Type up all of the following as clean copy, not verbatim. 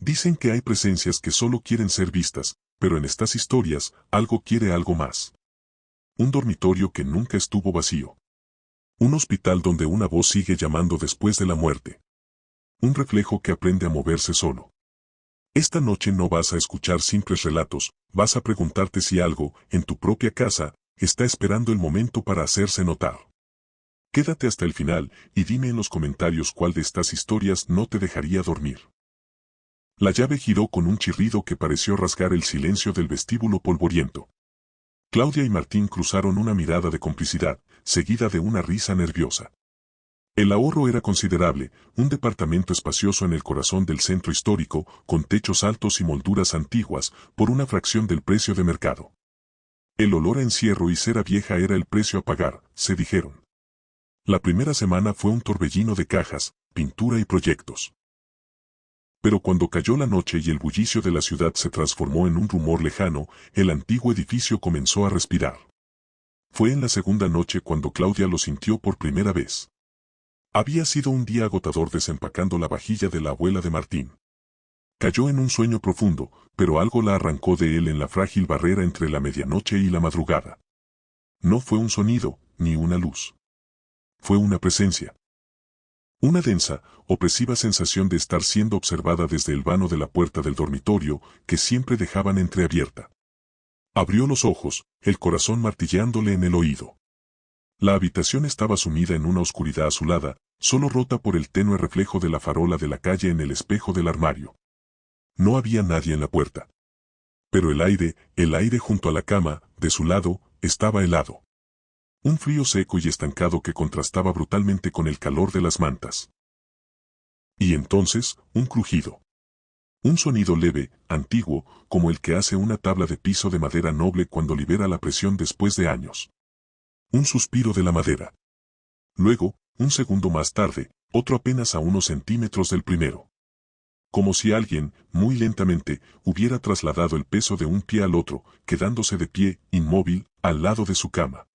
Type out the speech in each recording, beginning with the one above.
Dicen que hay presencias que solo quieren ser vistas, pero en estas historias, algo quiere algo más. Un dormitorio que nunca estuvo vacío. Un hospital donde una voz sigue llamando después de la muerte. Un reflejo que aprende a moverse solo. Esta noche no vas a escuchar simples relatos, vas a preguntarte si algo, en tu propia casa, está esperando el momento para hacerse notar. Quédate hasta el final y dime en los comentarios cuál de estas historias no te dejaría dormir. La llave giró con un chirrido que pareció rasgar el silencio del vestíbulo polvoriento. Claudia y Martín cruzaron una mirada de complicidad, seguida de una risa nerviosa. El ahorro era considerable, un departamento espacioso en el corazón del centro histórico, con techos altos y molduras antiguas, por una fracción del precio de mercado. El olor a encierro y cera vieja era el precio a pagar, se dijeron. La primera semana fue un torbellino de cajas, pintura y proyectos. Pero cuando cayó la noche y el bullicio de la ciudad se transformó en un rumor lejano, el antiguo edificio comenzó a respirar. Fue en la segunda noche cuando Claudia lo sintió por primera vez. Había sido un día agotador desempacando la vajilla de la abuela de Martín. Cayó en un sueño profundo, pero algo la arrancó de él en la frágil barrera entre la medianoche y la madrugada. No fue un sonido, ni una luz. Fue una presencia. Una densa, opresiva sensación de estar siendo observada desde el vano de la puerta del dormitorio, que siempre dejaban entreabierta. Abrió los ojos, el corazón martilleándole en el oído. La habitación estaba sumida en una oscuridad azulada, solo rota por el tenue reflejo de la farola de la calle en el espejo del armario. No había nadie en la puerta. Pero el aire junto a la cama, de su lado, estaba helado. Un frío seco y estancado que contrastaba brutalmente con el calor de las mantas. Y entonces, un crujido. Un sonido leve, antiguo, como el que hace una tabla de piso de madera noble cuando libera la presión después de años. Un suspiro de la madera. Luego, un segundo más tarde, otro apenas a unos centímetros del primero. Como si alguien, muy lentamente, hubiera trasladado el peso de un pie al otro, quedándose de pie, inmóvil, al lado de su cama.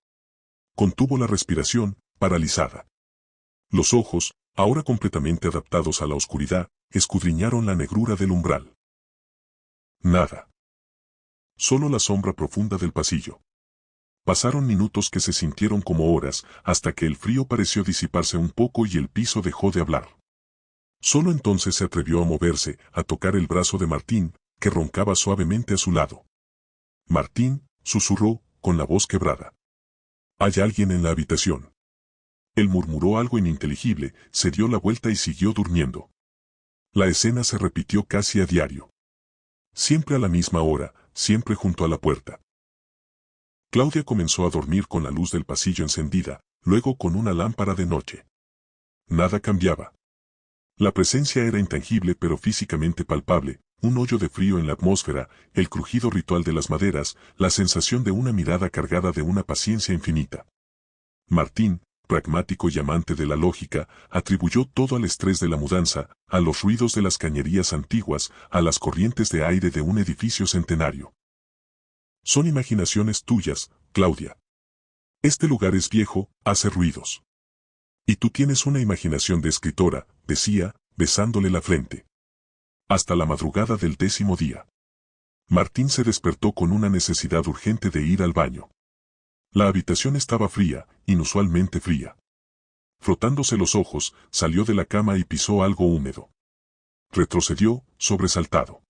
Contuvo la respiración, paralizada. Los ojos, ahora completamente adaptados a la oscuridad, escudriñaron la negrura del umbral. Nada. Solo la sombra profunda del pasillo. Pasaron minutos que se sintieron como horas, hasta que el frío pareció disiparse un poco y el piso dejó de hablar. Solo entonces se atrevió a moverse, a tocar el brazo de Martín, que roncaba suavemente a su lado. Martín, susurró, con la voz quebrada. Hay alguien en la habitación. Él murmuró algo ininteligible, se dio la vuelta y siguió durmiendo. La escena se repitió casi a diario. Siempre a la misma hora, siempre junto a la puerta. Claudia comenzó a dormir con la luz del pasillo encendida, luego con una lámpara de noche. Nada cambiaba. La presencia era intangible pero físicamente palpable, un hoyo de frío en la atmósfera, el crujido ritual de las maderas, la sensación de una mirada cargada de una paciencia infinita. Martín, pragmático y amante de la lógica, atribuyó todo al estrés de la mudanza, a los ruidos de las cañerías antiguas, a las corrientes de aire de un edificio centenario. Son imaginaciones tuyas, Claudia. Este lugar es viejo, hace ruidos. Y tú tienes una imaginación de escritora, decía, besándole la frente. Hasta la madrugada del 10º día. Martín se despertó con una necesidad urgente de ir al baño. La habitación estaba fría, inusualmente fría. Frotándose los ojos, salió de la cama y pisó algo húmedo. Retrocedió, sobresaltado.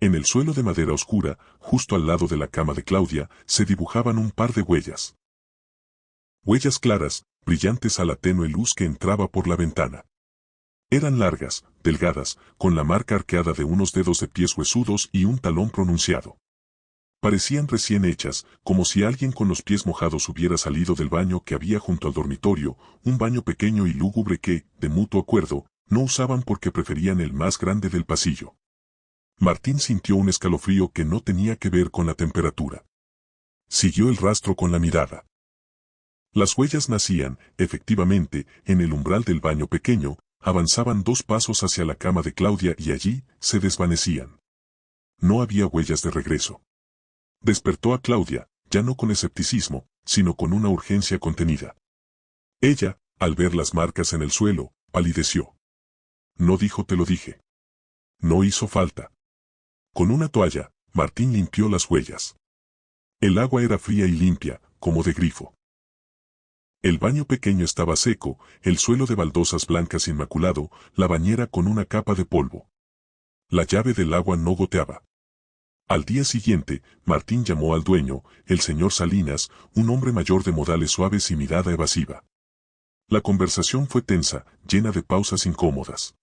En el suelo de madera oscura, justo al lado de la cama de Claudia, se dibujaban un par de huellas. Huellas claras, brillantes a la tenue luz que entraba por la ventana. Eran largas, delgadas, con la marca arqueada de unos dedos de pies huesudos y un talón pronunciado. Parecían recién hechas, como si alguien con los pies mojados hubiera salido del baño que había junto al dormitorio, un baño pequeño y lúgubre que, de mutuo acuerdo, no usaban porque preferían el más grande del pasillo. Martín sintió un escalofrío que no tenía que ver con la temperatura. Siguió el rastro con la mirada. Las huellas nacían, efectivamente, en el umbral del baño pequeño, avanzaban 2 pasos hacia la cama de Claudia y allí, se desvanecían. No había huellas de regreso. Despertó a Claudia, ya no con escepticismo, sino con una urgencia contenida. Ella, al ver las marcas en el suelo, palideció. No dijo te lo dije. No hizo falta. Con una toalla, Martín limpió las huellas. El agua era fría y limpia, como de grifo. El baño pequeño estaba seco, el suelo de baldosas blancas inmaculado, la bañera con una capa de polvo. La llave del agua no goteaba. Al día siguiente, Martín llamó al dueño, el señor Salinas, un hombre mayor de modales suaves y mirada evasiva. La conversación fue tensa, llena de pausas incómodas.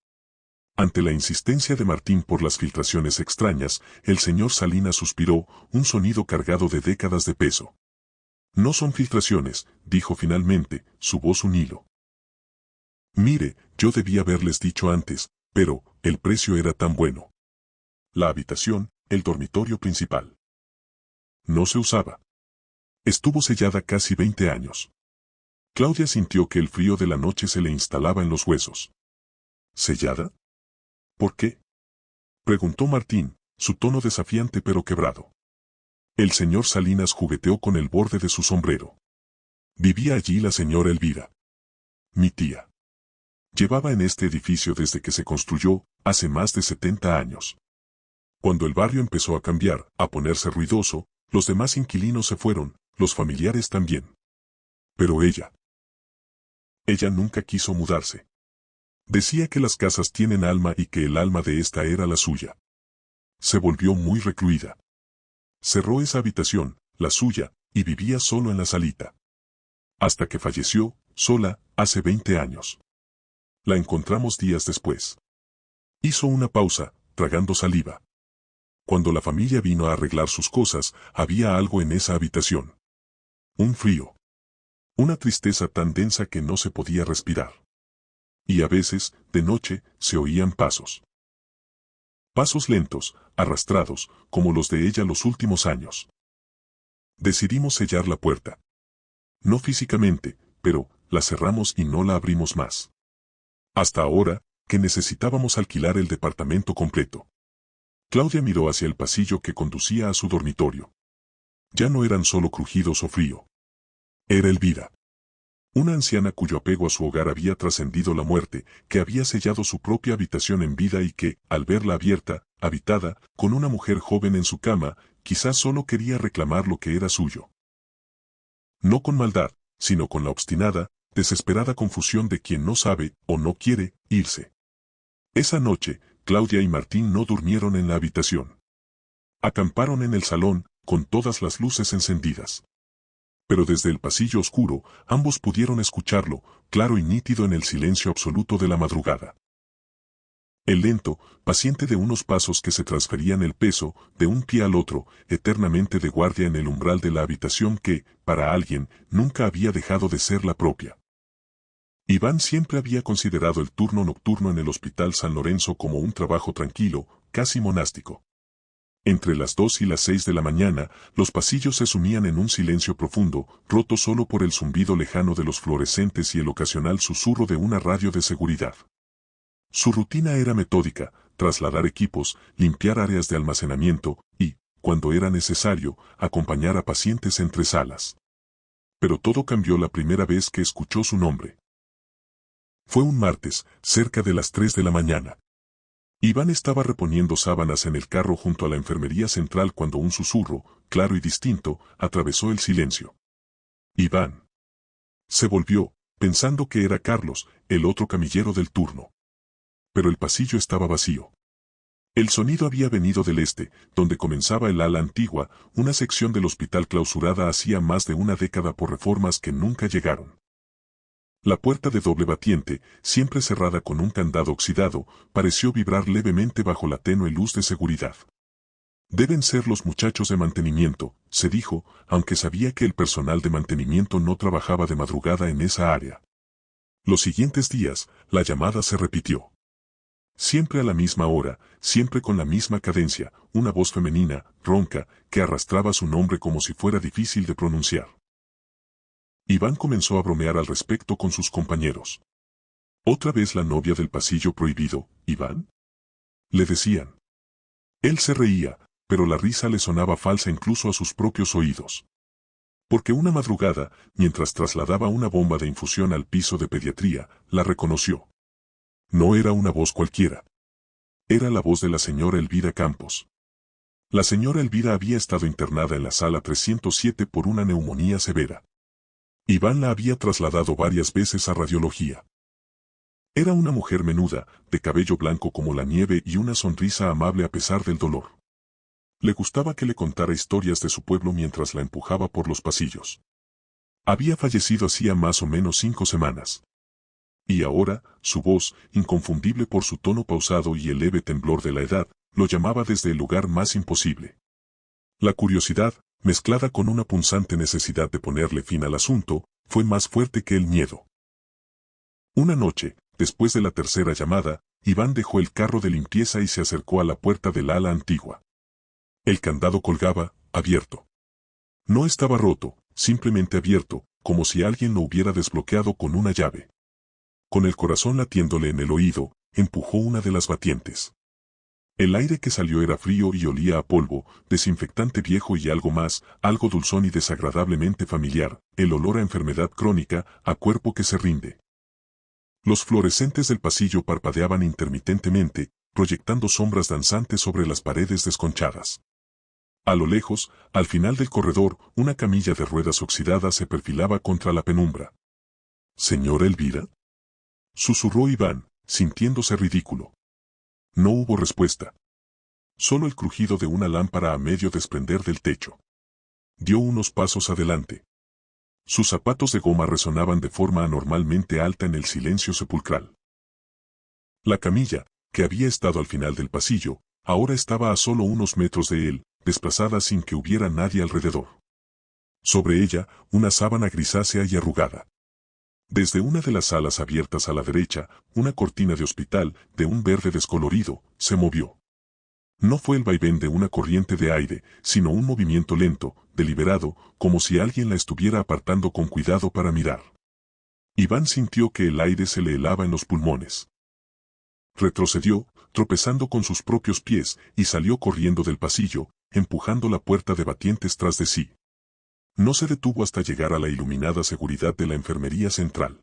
Ante la insistencia de Martín por las filtraciones extrañas, el señor Salinas suspiró, un sonido cargado de décadas de peso. No son filtraciones, dijo finalmente, su voz un hilo. Mire, yo debía haberles dicho antes, pero el precio era tan bueno. La habitación, el dormitorio principal. No se usaba. Estuvo sellada casi 20 años. Claudia sintió que el frío de la noche se le instalaba en los huesos. ¿Sellada? ¿Por qué? Preguntó Martín, su tono desafiante pero quebrado. El señor Salinas jugueteó con el borde de su sombrero. Vivía allí la señora Elvira. Mi tía. Llevaba en este edificio desde que se construyó, hace más de 70 años. Cuando el barrio empezó a cambiar, a ponerse ruidoso, los demás inquilinos se fueron, los familiares también. Pero ella nunca quiso mudarse. Decía que las casas tienen alma y que el alma de esta era la suya. Se volvió muy recluida. Cerró esa habitación, la suya, y vivía solo en la salita. Hasta que falleció, sola, hace 20 años. La encontramos días después. Hizo una pausa, tragando saliva. Cuando la familia vino a arreglar sus cosas, había algo en esa habitación. Un frío. Una tristeza tan densa que no se podía respirar. Y a veces, de noche, se oían pasos. Pasos lentos, arrastrados, como los de ella los últimos años. Decidimos sellar la puerta. No físicamente, pero la cerramos y no la abrimos más. Hasta ahora, que necesitábamos alquilar el departamento completo. Claudia miró hacia el pasillo que conducía a su dormitorio. Ya no eran solo crujidos o frío. Era Elvira. Una anciana cuyo apego a su hogar había trascendido la muerte, que había sellado su propia habitación en vida y que, al verla abierta, habitada, con una mujer joven en su cama, quizás solo quería reclamar lo que era suyo. No con maldad, sino con la obstinada, desesperada confusión de quien no sabe, o no quiere, irse. Esa noche, Claudia y Martín no durmieron en la habitación. Acamparon en el salón, con todas las luces encendidas. Pero desde el pasillo oscuro, ambos pudieron escucharlo, claro y nítido en el silencio absoluto de la madrugada. El lento, paciente de unos pasos que se transferían el peso, de un pie al otro, eternamente de guardia en el umbral de la habitación que, para alguien, nunca había dejado de ser la propia. Iván siempre había considerado el turno nocturno en el Hospital San Lorenzo como un trabajo tranquilo, casi monástico. Entre las 2 y las 6 de la mañana, los pasillos se sumían en un silencio profundo, roto solo por el zumbido lejano de los fluorescentes y el ocasional susurro de una radio de seguridad. Su rutina era metódica, trasladar equipos, limpiar áreas de almacenamiento y, cuando era necesario, acompañar a pacientes entre salas. Pero todo cambió la primera vez que escuchó su nombre. Fue un martes, cerca de las 3 de la mañana. Iván estaba reponiendo sábanas en el carro junto a la enfermería central cuando un susurro, claro y distinto, atravesó el silencio. Iván. Se volvió, pensando que era Carlos, el otro camillero del turno. Pero el pasillo estaba vacío. El sonido había venido del este, donde comenzaba el ala antigua, una sección del hospital clausurada hacía más de una década por reformas que nunca llegaron. La puerta de doble batiente, siempre cerrada con un candado oxidado, pareció vibrar levemente bajo la tenue luz de seguridad. Deben ser los muchachos de mantenimiento, se dijo, aunque sabía que el personal de mantenimiento no trabajaba de madrugada en esa área. Los siguientes días, la llamada se repitió. Siempre a la misma hora, siempre con la misma cadencia, una voz femenina, ronca, que arrastraba su nombre como si fuera difícil de pronunciar. Iván comenzó a bromear al respecto con sus compañeros. ¿Otra vez la novia del pasillo prohibido, Iván? Le decían. Él se reía, pero la risa le sonaba falsa incluso a sus propios oídos. Porque una madrugada, mientras trasladaba una bomba de infusión al piso de pediatría, la reconoció. No era una voz cualquiera. Era la voz de la señora Elvira Campos. La señora Elvira había estado internada en la sala 307 por una neumonía severa. Iván la había trasladado varias veces a radiología. Era una mujer menuda, de cabello blanco como la nieve y una sonrisa amable a pesar del dolor. Le gustaba que le contara historias de su pueblo mientras la empujaba por los pasillos. Había fallecido hacía más o menos 5 semanas. Y ahora, su voz, inconfundible por su tono pausado y el leve temblor de la edad, lo llamaba desde el lugar más imposible. La curiosidad, mezclada con una punzante necesidad de ponerle fin al asunto, fue más fuerte que el miedo. Una noche, después de la tercera llamada, Iván dejó el carro de limpieza y se acercó a la puerta del ala antigua. El candado colgaba, abierto. No estaba roto, simplemente abierto, como si alguien lo hubiera desbloqueado con una llave. Con el corazón latiéndole en el oído, empujó una de las batientes. El aire que salió era frío y olía a polvo, desinfectante viejo y algo más, algo dulzón y desagradablemente familiar, el olor a enfermedad crónica, a cuerpo que se rinde. Los fluorescentes del pasillo parpadeaban intermitentemente, proyectando sombras danzantes sobre las paredes desconchadas. A lo lejos, al final del corredor, una camilla de ruedas oxidadas se perfilaba contra la penumbra. —¿Señora Elvira? —susurró Iván, sintiéndose ridículo. No hubo respuesta. Solo el crujido de una lámpara a medio desprender del techo. Dio unos pasos adelante. Sus zapatos de goma resonaban de forma anormalmente alta en el silencio sepulcral. La camilla, que había estado al final del pasillo, ahora estaba a solo unos metros de él, desplazada sin que hubiera nadie alrededor. Sobre ella, una sábana grisácea y arrugada. Desde una de las alas abiertas a la derecha, una cortina de hospital, de un verde descolorido, se movió. No fue el vaivén de una corriente de aire, sino un movimiento lento, deliberado, como si alguien la estuviera apartando con cuidado para mirar. Iván sintió que el aire se le helaba en los pulmones. Retrocedió, tropezando con sus propios pies, y salió corriendo del pasillo, empujando la puerta de batientes tras de sí. No se detuvo hasta llegar a la iluminada seguridad de la enfermería central.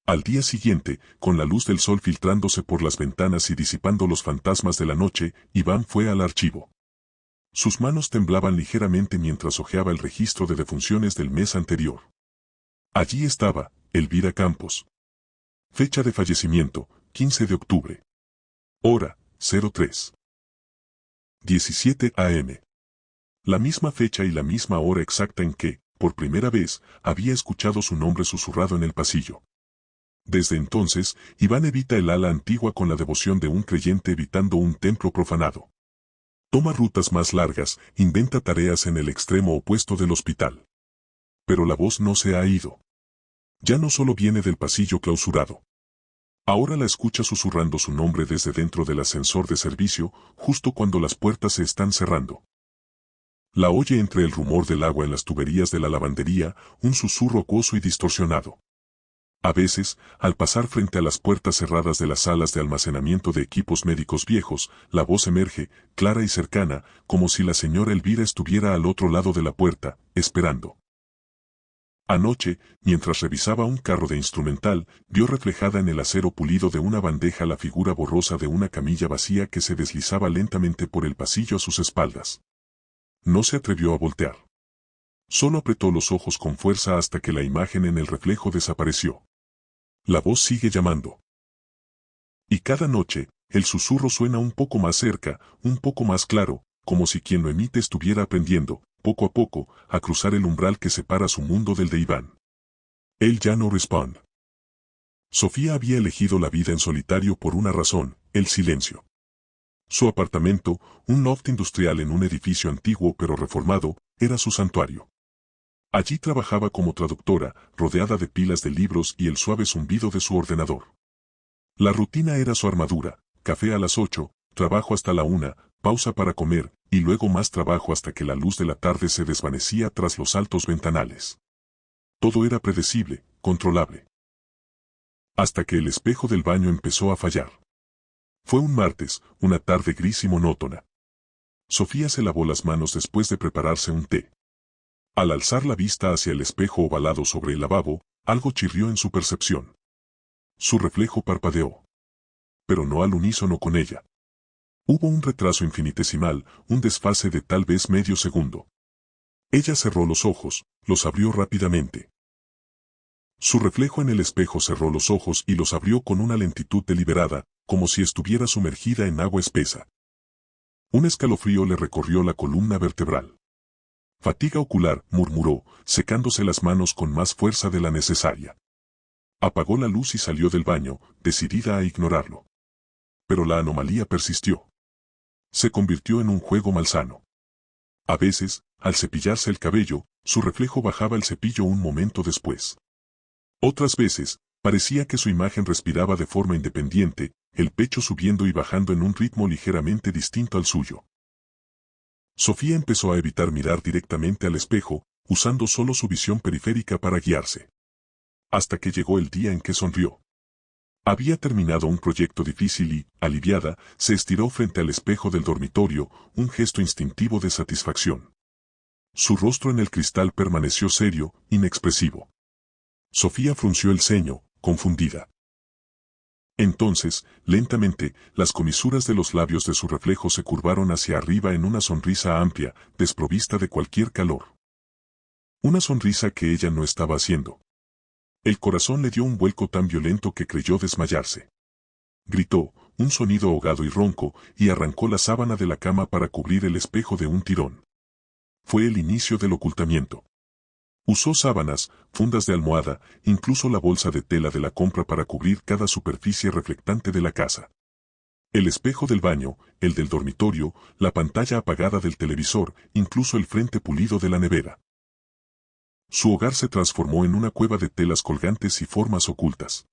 Al día siguiente, con la luz del sol filtrándose por las ventanas y disipando los fantasmas de la noche, Iván fue al archivo. Sus manos temblaban ligeramente mientras hojeaba el registro de defunciones del mes anterior. Allí estaba, Elvira Campos. Fecha de fallecimiento, 15 de octubre. Hora, 03. 17 a.m. La misma fecha y la misma hora exacta en que, por primera vez, había escuchado su nombre susurrado en el pasillo. Desde entonces, Iván evita el ala antigua con la devoción de un creyente evitando un templo profanado. Toma rutas más largas, inventa tareas en el extremo opuesto del hospital. Pero la voz no se ha ido. Ya no solo viene del pasillo clausurado. Ahora la escucha susurrando su nombre desde dentro del ascensor de servicio, justo cuando las puertas se están cerrando. La oye entre el rumor del agua en las tuberías de la lavandería, un susurro acuoso y distorsionado. A veces, al pasar frente a las puertas cerradas de las salas de almacenamiento de equipos médicos viejos, la voz emerge, clara y cercana, como si la señora Elvira estuviera al otro lado de la puerta, esperando. Anoche, mientras revisaba un carro de instrumental, vio reflejada en el acero pulido de una bandeja la figura borrosa de una camilla vacía que se deslizaba lentamente por el pasillo a sus espaldas. No se atrevió a voltear. Solo apretó los ojos con fuerza hasta que la imagen en el reflejo desapareció. La voz sigue llamando. Y cada noche, el susurro suena un poco más cerca, un poco más claro, como si quien lo emite estuviera aprendiendo, poco a poco, a cruzar el umbral que separa su mundo del de Iván. Él ya no responde. Sofía había elegido la vida en solitario por una razón, el silencio. Su apartamento, un loft industrial en un edificio antiguo pero reformado, era su santuario. Allí trabajaba como traductora, rodeada de pilas de libros y el suave zumbido de su ordenador. La rutina era su armadura: café a las 8, trabajo hasta la 1, pausa para comer, y luego más trabajo hasta que la luz de la tarde se desvanecía tras los altos ventanales. Todo era predecible, controlable. Hasta que el espejo del baño empezó a fallar. Fue un martes, una tarde gris y monótona. Sofía se lavó las manos después de prepararse un té. Al alzar la vista hacia el espejo ovalado sobre el lavabo, algo chirrió en su percepción. Su reflejo parpadeó. Pero no al unísono con ella. Hubo un retraso infinitesimal, un desfase de tal vez medio segundo. Ella cerró los ojos, los abrió rápidamente. Su reflejo en el espejo cerró los ojos y los abrió con una lentitud deliberada, como si estuviera sumergida en agua espesa. Un escalofrío le recorrió la columna vertebral. Fatiga ocular, murmuró, secándose las manos con más fuerza de la necesaria. Apagó la luz y salió del baño, decidida a ignorarlo. Pero la anomalía persistió. Se convirtió en un juego malsano. A veces, al cepillarse el cabello, su reflejo bajaba el cepillo un momento después. Otras veces, parecía que su imagen respiraba de forma independiente, el pecho subiendo y bajando en un ritmo ligeramente distinto al suyo. Sofía empezó a evitar mirar directamente al espejo, usando solo su visión periférica para guiarse. Hasta que llegó el día en que sonrió. Había terminado un proyecto difícil y, aliviada, se estiró frente al espejo del dormitorio, un gesto instintivo de satisfacción. Su rostro en el cristal permaneció serio, inexpresivo. Sofía frunció el ceño, confundida. Entonces, lentamente, las comisuras de los labios de su reflejo se curvaron hacia arriba en una sonrisa amplia, desprovista de cualquier calor. Una sonrisa que ella no estaba haciendo. El corazón le dio un vuelco tan violento que creyó desmayarse. Gritó, un sonido ahogado y ronco, y arrancó la sábana de la cama para cubrir el espejo de un tirón. Fue el inicio del ocultamiento. Usó sábanas, fundas de almohada, incluso la bolsa de tela de la compra para cubrir cada superficie reflectante de la casa. El espejo del baño, el del dormitorio, la pantalla apagada del televisor, incluso el frente pulido de la nevera. Su hogar se transformó en una cueva de telas colgantes y formas ocultas.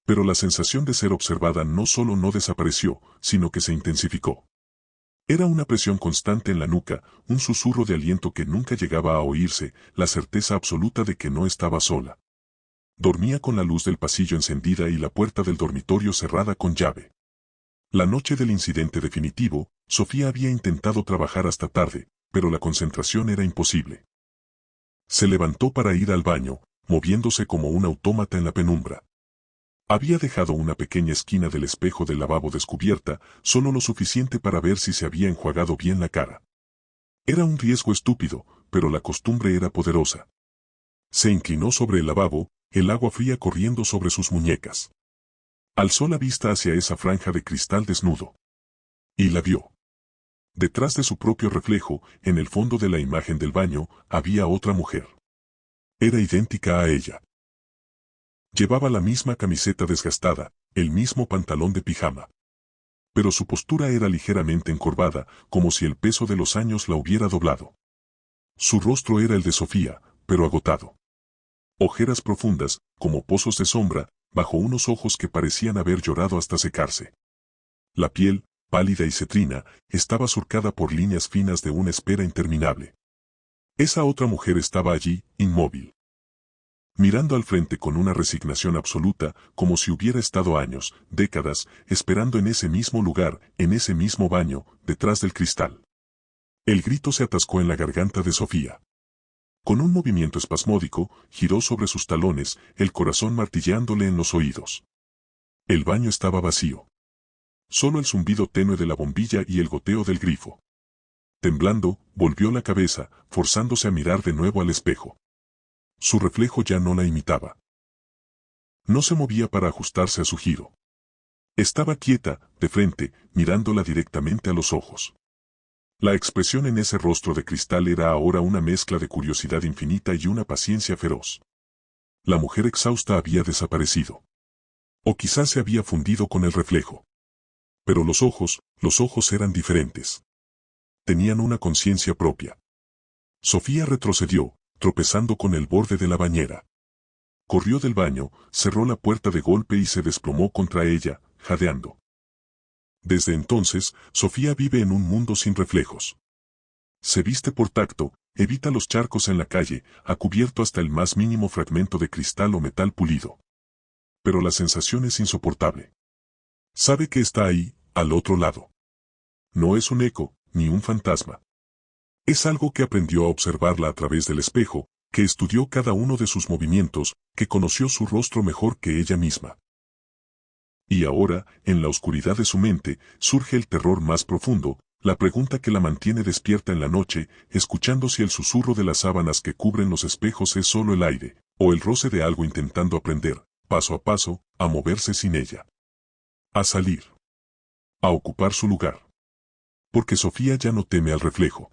Pero la sensación de ser observada no solo no desapareció, sino que se intensificó. Era una presión constante en la nuca, un susurro de aliento que nunca llegaba a oírse, la certeza absoluta de que no estaba sola. Dormía con la luz del pasillo encendida y la puerta del dormitorio cerrada con llave. La noche del incidente definitivo, Sofía había intentado trabajar hasta tarde, pero la concentración era imposible. Se levantó para ir al baño, moviéndose como un autómata en la penumbra. Había dejado una pequeña esquina del espejo del lavabo descubierta, solo lo suficiente para ver si se había enjuagado bien la cara. Era un riesgo estúpido, pero la costumbre era poderosa. Se inclinó sobre el lavabo, el agua fría corriendo sobre sus muñecas. Alzó la vista hacia esa franja de cristal desnudo. Y la vio. Detrás de su propio reflejo, en el fondo de la imagen del baño, había otra mujer. Era idéntica a ella. Llevaba la misma camiseta desgastada, el mismo pantalón de pijama. Pero su postura era ligeramente encorvada, como si el peso de los años la hubiera doblado. Su rostro era el de Sofía, pero agotado. Ojeras profundas, como pozos de sombra, bajo unos ojos que parecían haber llorado hasta secarse. La piel, pálida y cetrina, estaba surcada por líneas finas de una espera interminable. Esa otra mujer estaba allí, inmóvil. Mirando al frente con una resignación absoluta, como si hubiera estado años, décadas, esperando en ese mismo lugar, en ese mismo baño, detrás del cristal. El grito se atascó en la garganta de Sofía. Con un movimiento espasmódico, giró sobre sus talones, el corazón martilleándole en los oídos. El baño estaba vacío. Solo el zumbido tenue de la bombilla y el goteo del grifo. Temblando, volvió la cabeza, forzándose a mirar de nuevo al espejo. Su reflejo ya no la imitaba. No se movía para ajustarse a su giro. Estaba quieta, de frente, mirándola directamente a los ojos. La expresión en ese rostro de cristal era ahora una mezcla de curiosidad infinita y una paciencia feroz. La mujer exhausta había desaparecido. O quizás se había fundido con el reflejo. Pero los ojos eran diferentes. Tenían una conciencia propia. Sofía retrocedió, tropezando con el borde de la bañera. Corrió del baño, cerró la puerta de golpe y se desplomó contra ella, jadeando. Desde entonces, Sofía vive en un mundo sin reflejos. Se viste por tacto, evita los charcos en la calle, ha cubierto hasta el más mínimo fragmento de cristal o metal pulido. Pero la sensación es insoportable. Sabe que está ahí, al otro lado. No es un eco, ni un fantasma. Es algo que aprendió a observarla a través del espejo, que estudió cada uno de sus movimientos, que conoció su rostro mejor que ella misma. Y ahora, en la oscuridad de su mente, surge el terror más profundo, la pregunta que la mantiene despierta en la noche, escuchando si el susurro de las sábanas que cubren los espejos es solo el aire, o el roce de algo intentando aprender, paso a paso, a moverse sin ella. A salir. A ocupar su lugar. Porque Sofía ya no teme al reflejo.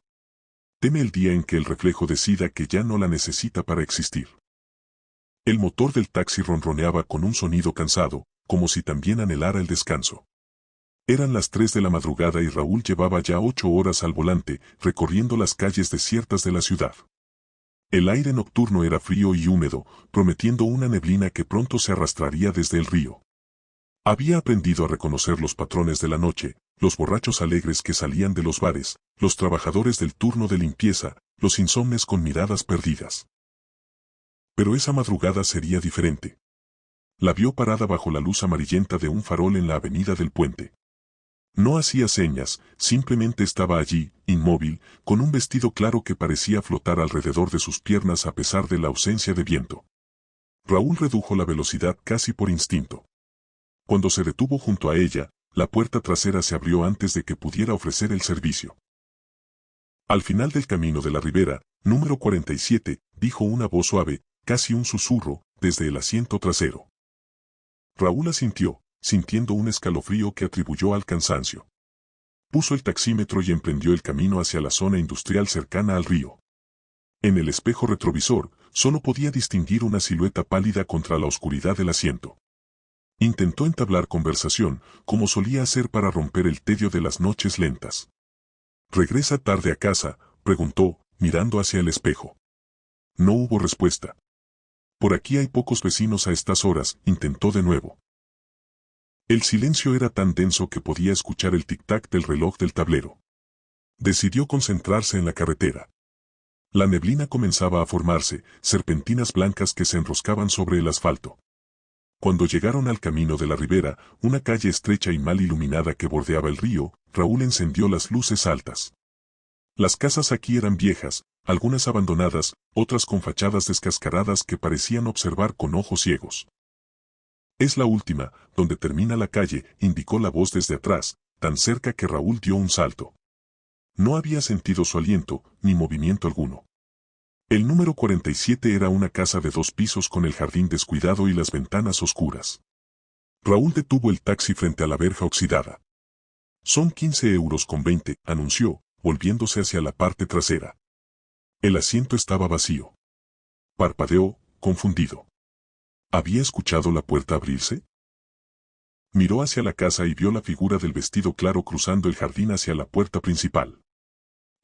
Teme el día en que el reflejo decida que ya no la necesita para existir. El motor del taxi ronroneaba con un sonido cansado, como si también anhelara el descanso. Eran las 3 de la madrugada y Raúl llevaba ya 8 horas al volante, recorriendo las calles desiertas de la ciudad. El aire nocturno era frío y húmedo, prometiendo una neblina que pronto se arrastraría desde el río. Había aprendido a reconocer los patrones de la noche, los borrachos alegres que salían de los bares, los trabajadores del turno de limpieza, los insomnes con miradas perdidas. Pero esa madrugada sería diferente. La vio parada bajo la luz amarillenta de un farol en la avenida del Puente. No hacía señas, simplemente estaba allí, inmóvil, con un vestido claro que parecía flotar alrededor de sus piernas a pesar de la ausencia de viento. Raúl redujo la velocidad casi por instinto. Cuando se detuvo junto a ella, la puerta trasera se abrió antes de que pudiera ofrecer el servicio. Al final del camino de la ribera, número 47, dijo una voz suave, casi un susurro, desde el asiento trasero. Raúl asintió, sintiendo un escalofrío que atribuyó al cansancio. Puso el taxímetro y emprendió el camino hacia la zona industrial cercana al río. En el espejo retrovisor, solo podía distinguir una silueta pálida contra la oscuridad del asiento. Intentó entablar conversación, como solía hacer para romper el tedio de las noches lentas. ¿Regresa tarde a casa?, preguntó, mirando hacia el espejo. No hubo respuesta. Por aquí hay pocos vecinos a estas horas, intentó de nuevo. El silencio era tan denso que podía escuchar el tic-tac del reloj del tablero. Decidió concentrarse en la carretera. La neblina comenzaba a formarse, serpentinas blancas que se enroscaban sobre el asfalto. Cuando llegaron al camino de la ribera, una calle estrecha y mal iluminada que bordeaba el río, Raúl encendió las luces altas. Las casas aquí eran viejas, algunas abandonadas, otras con fachadas descascaradas que parecían observar con ojos ciegos. Es la última, donde termina la calle, indicó la voz desde atrás, tan cerca que Raúl dio un salto. No había sentido su aliento, ni movimiento alguno. El número 47 era una casa de 2 pisos con el jardín descuidado y las ventanas oscuras. Raúl detuvo el taxi frente a la verja oxidada. Son 15,20 €, anunció, volviéndose hacia la parte trasera. El asiento estaba vacío. Parpadeó, confundido. ¿Había escuchado la puerta abrirse? Miró hacia la casa y vio la figura del vestido claro cruzando el jardín hacia la puerta principal.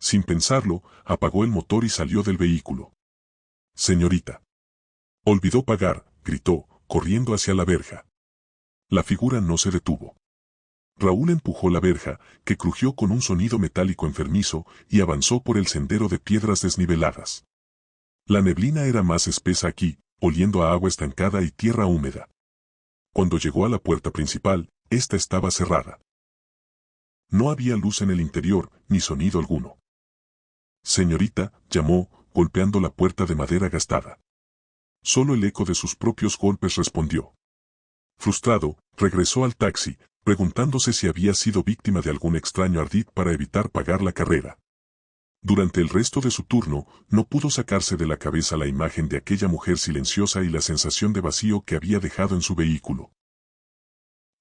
Sin pensarlo, apagó el motor y salió del vehículo. Señorita. Olvidó pagar, gritó, corriendo hacia la verja. La figura no se detuvo. Raúl empujó la verja, que crujió con un sonido metálico enfermizo, y avanzó por el sendero de piedras desniveladas. La neblina era más espesa aquí, oliendo a agua estancada y tierra húmeda. Cuando llegó a la puerta principal, esta estaba cerrada. No había luz en el interior, ni sonido alguno. Señorita, llamó, golpeando la puerta de madera gastada. Solo el eco de sus propios golpes respondió. Frustrado, regresó al taxi, preguntándose si había sido víctima de algún extraño ardid para evitar pagar la carrera. Durante el resto de su turno, no pudo sacarse de la cabeza la imagen de aquella mujer silenciosa y la sensación de vacío que había dejado en su vehículo.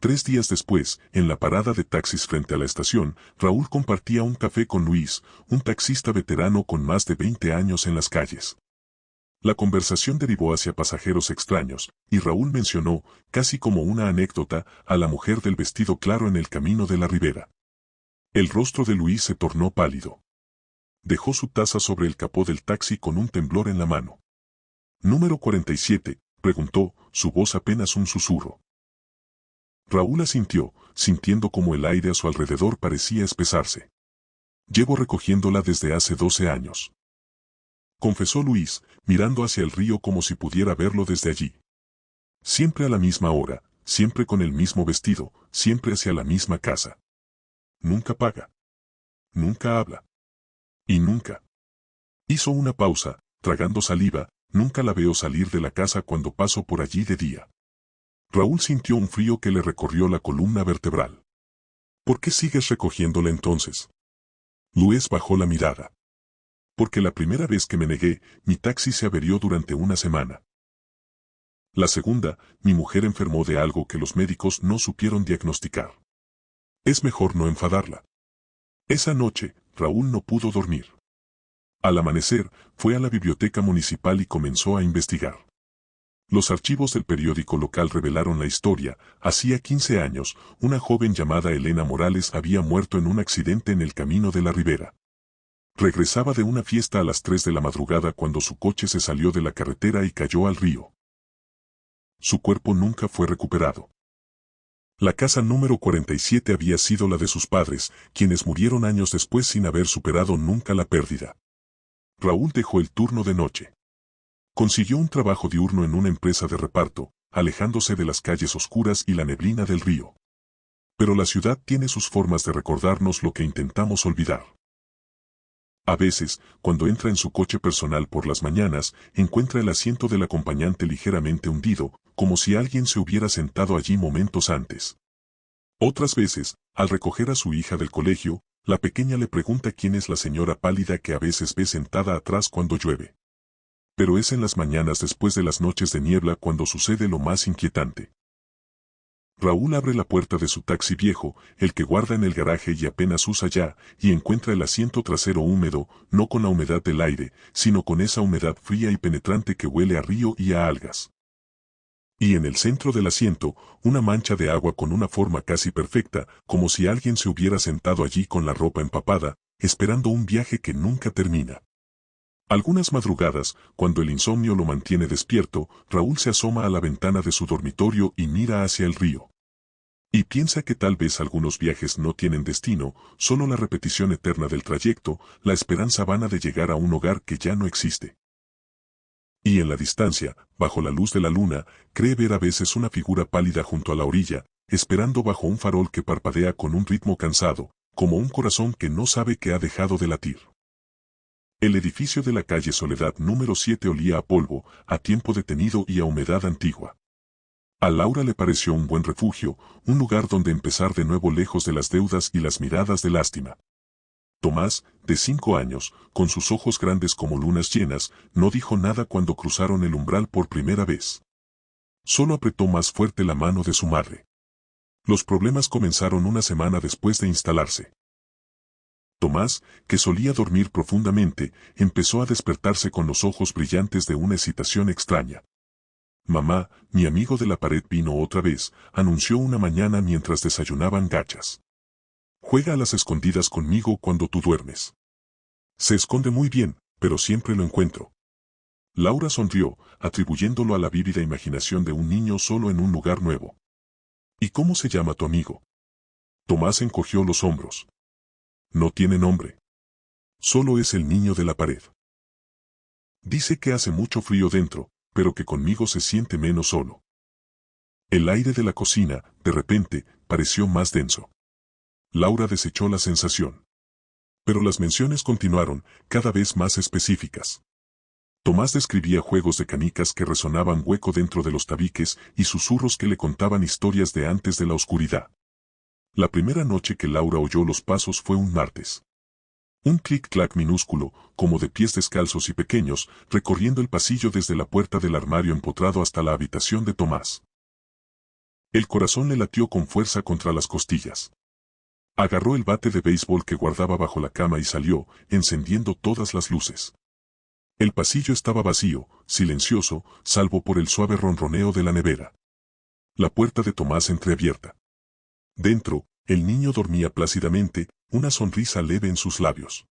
3 días después, en la parada de taxis frente a la estación, Raúl compartía un café con Luis, un taxista veterano con más de 20 años en las calles. La conversación derivó hacia pasajeros extraños, y Raúl mencionó, casi como una anécdota, a la mujer del vestido claro en el camino de la ribera. El rostro de Luis se tornó pálido. Dejó su taza sobre el capó del taxi con un temblor en la mano. ¿Número 47? Preguntó, su voz apenas un susurro. Raúl asintió, sintiendo como el aire a su alrededor parecía espesarse. Llevo recogiéndola desde hace 12 años. Confesó Luis, mirando hacia el río como si pudiera verlo desde allí. Siempre a la misma hora, siempre con el mismo vestido, siempre hacia la misma casa. Nunca paga. Nunca habla. Y nunca. Hizo una pausa, tragando saliva, nunca la veo salir de la casa cuando paso por allí de día. Raúl sintió un frío que le recorrió la columna vertebral. ¿Por qué sigues recogiéndola entonces? Luis bajó la mirada. Porque la primera vez que me negué, mi taxi se averió durante una semana. La segunda, mi mujer enfermó de algo que los médicos no supieron diagnosticar. Es mejor no enfadarla. Esa noche, Raúl no pudo dormir. Al amanecer, fue a la biblioteca municipal y comenzó a investigar. Los archivos del periódico local revelaron la historia. Hacía 15 años, una joven llamada Elena Morales había muerto en un accidente en el camino de la Ribera. Regresaba de una fiesta a las 3 de la madrugada cuando su coche se salió de la carretera y cayó al río. Su cuerpo nunca fue recuperado. La casa número 47 había sido la de sus padres, quienes murieron años después sin haber superado nunca la pérdida. Raúl dejó el turno de noche. Consiguió un trabajo diurno en una empresa de reparto, alejándose de las calles oscuras y la neblina del río. Pero la ciudad tiene sus formas de recordarnos lo que intentamos olvidar. A veces, cuando entra en su coche personal por las mañanas, encuentra el asiento del acompañante ligeramente hundido, como si alguien se hubiera sentado allí momentos antes. Otras veces, al recoger a su hija del colegio, la pequeña le pregunta quién es la señora pálida que a veces ve sentada atrás cuando llueve. Pero es en las mañanas después de las noches de niebla cuando sucede lo más inquietante. Raúl abre la puerta de su taxi viejo, el que guarda en el garaje y apenas usa ya, y encuentra el asiento trasero húmedo, no con la humedad del aire, sino con esa humedad fría y penetrante que huele a río y a algas. Y en el centro del asiento, una mancha de agua con una forma casi perfecta, como si alguien se hubiera sentado allí con la ropa empapada, esperando un viaje que nunca termina. Algunas madrugadas, cuando el insomnio lo mantiene despierto, Raúl se asoma a la ventana de su dormitorio y mira hacia el río. Y piensa que tal vez algunos viajes no tienen destino, solo la repetición eterna del trayecto, la esperanza vana de llegar a un hogar que ya no existe. Y en la distancia, bajo la luz de la luna, cree ver a veces una figura pálida junto a la orilla, esperando bajo un farol que parpadea con un ritmo cansado, como un corazón que no sabe que ha dejado de latir. El edificio de la calle Soledad número 7 olía a polvo, a tiempo detenido y a humedad antigua. A Laura le pareció un buen refugio, un lugar donde empezar de nuevo lejos de las deudas y las miradas de lástima. Tomás, de 5 años, con sus ojos grandes como lunas llenas, no dijo nada cuando cruzaron el umbral por primera vez. Solo apretó más fuerte la mano de su madre. Los problemas comenzaron una semana después de instalarse. Tomás, que solía dormir profundamente, empezó a despertarse con los ojos brillantes de una excitación extraña. «Mamá, mi amigo de la pared vino otra vez», anunció una mañana mientras desayunaban gachas. «Juega a las escondidas conmigo cuando tú duermes». «Se esconde muy bien, pero siempre lo encuentro». Laura sonrió, atribuyéndolo a la vívida imaginación de un niño solo en un lugar nuevo. «¿Y cómo se llama tu amigo?» Tomás encogió los hombros. «No tiene nombre. Solo es el niño de la pared. Dice que hace mucho frío dentro, pero que conmigo se siente menos solo». El aire de la cocina, de repente, pareció más denso. Laura desechó la sensación. Pero las menciones continuaron, cada vez más específicas. Tomás describía juegos de canicas que resonaban hueco dentro de los tabiques y susurros que le contaban historias de antes de la oscuridad. La primera noche que Laura oyó los pasos fue un martes. Un clic-clac minúsculo, como de pies descalzos y pequeños, recorriendo el pasillo desde la puerta del armario empotrado hasta la habitación de Tomás. El corazón le latió con fuerza contra las costillas. Agarró el bate de béisbol que guardaba bajo la cama y salió, encendiendo todas las luces. El pasillo estaba vacío, silencioso, salvo por el suave ronroneo de la nevera. La puerta de Tomás entreabierta. Dentro, el niño dormía plácidamente, una sonrisa leve en sus labios.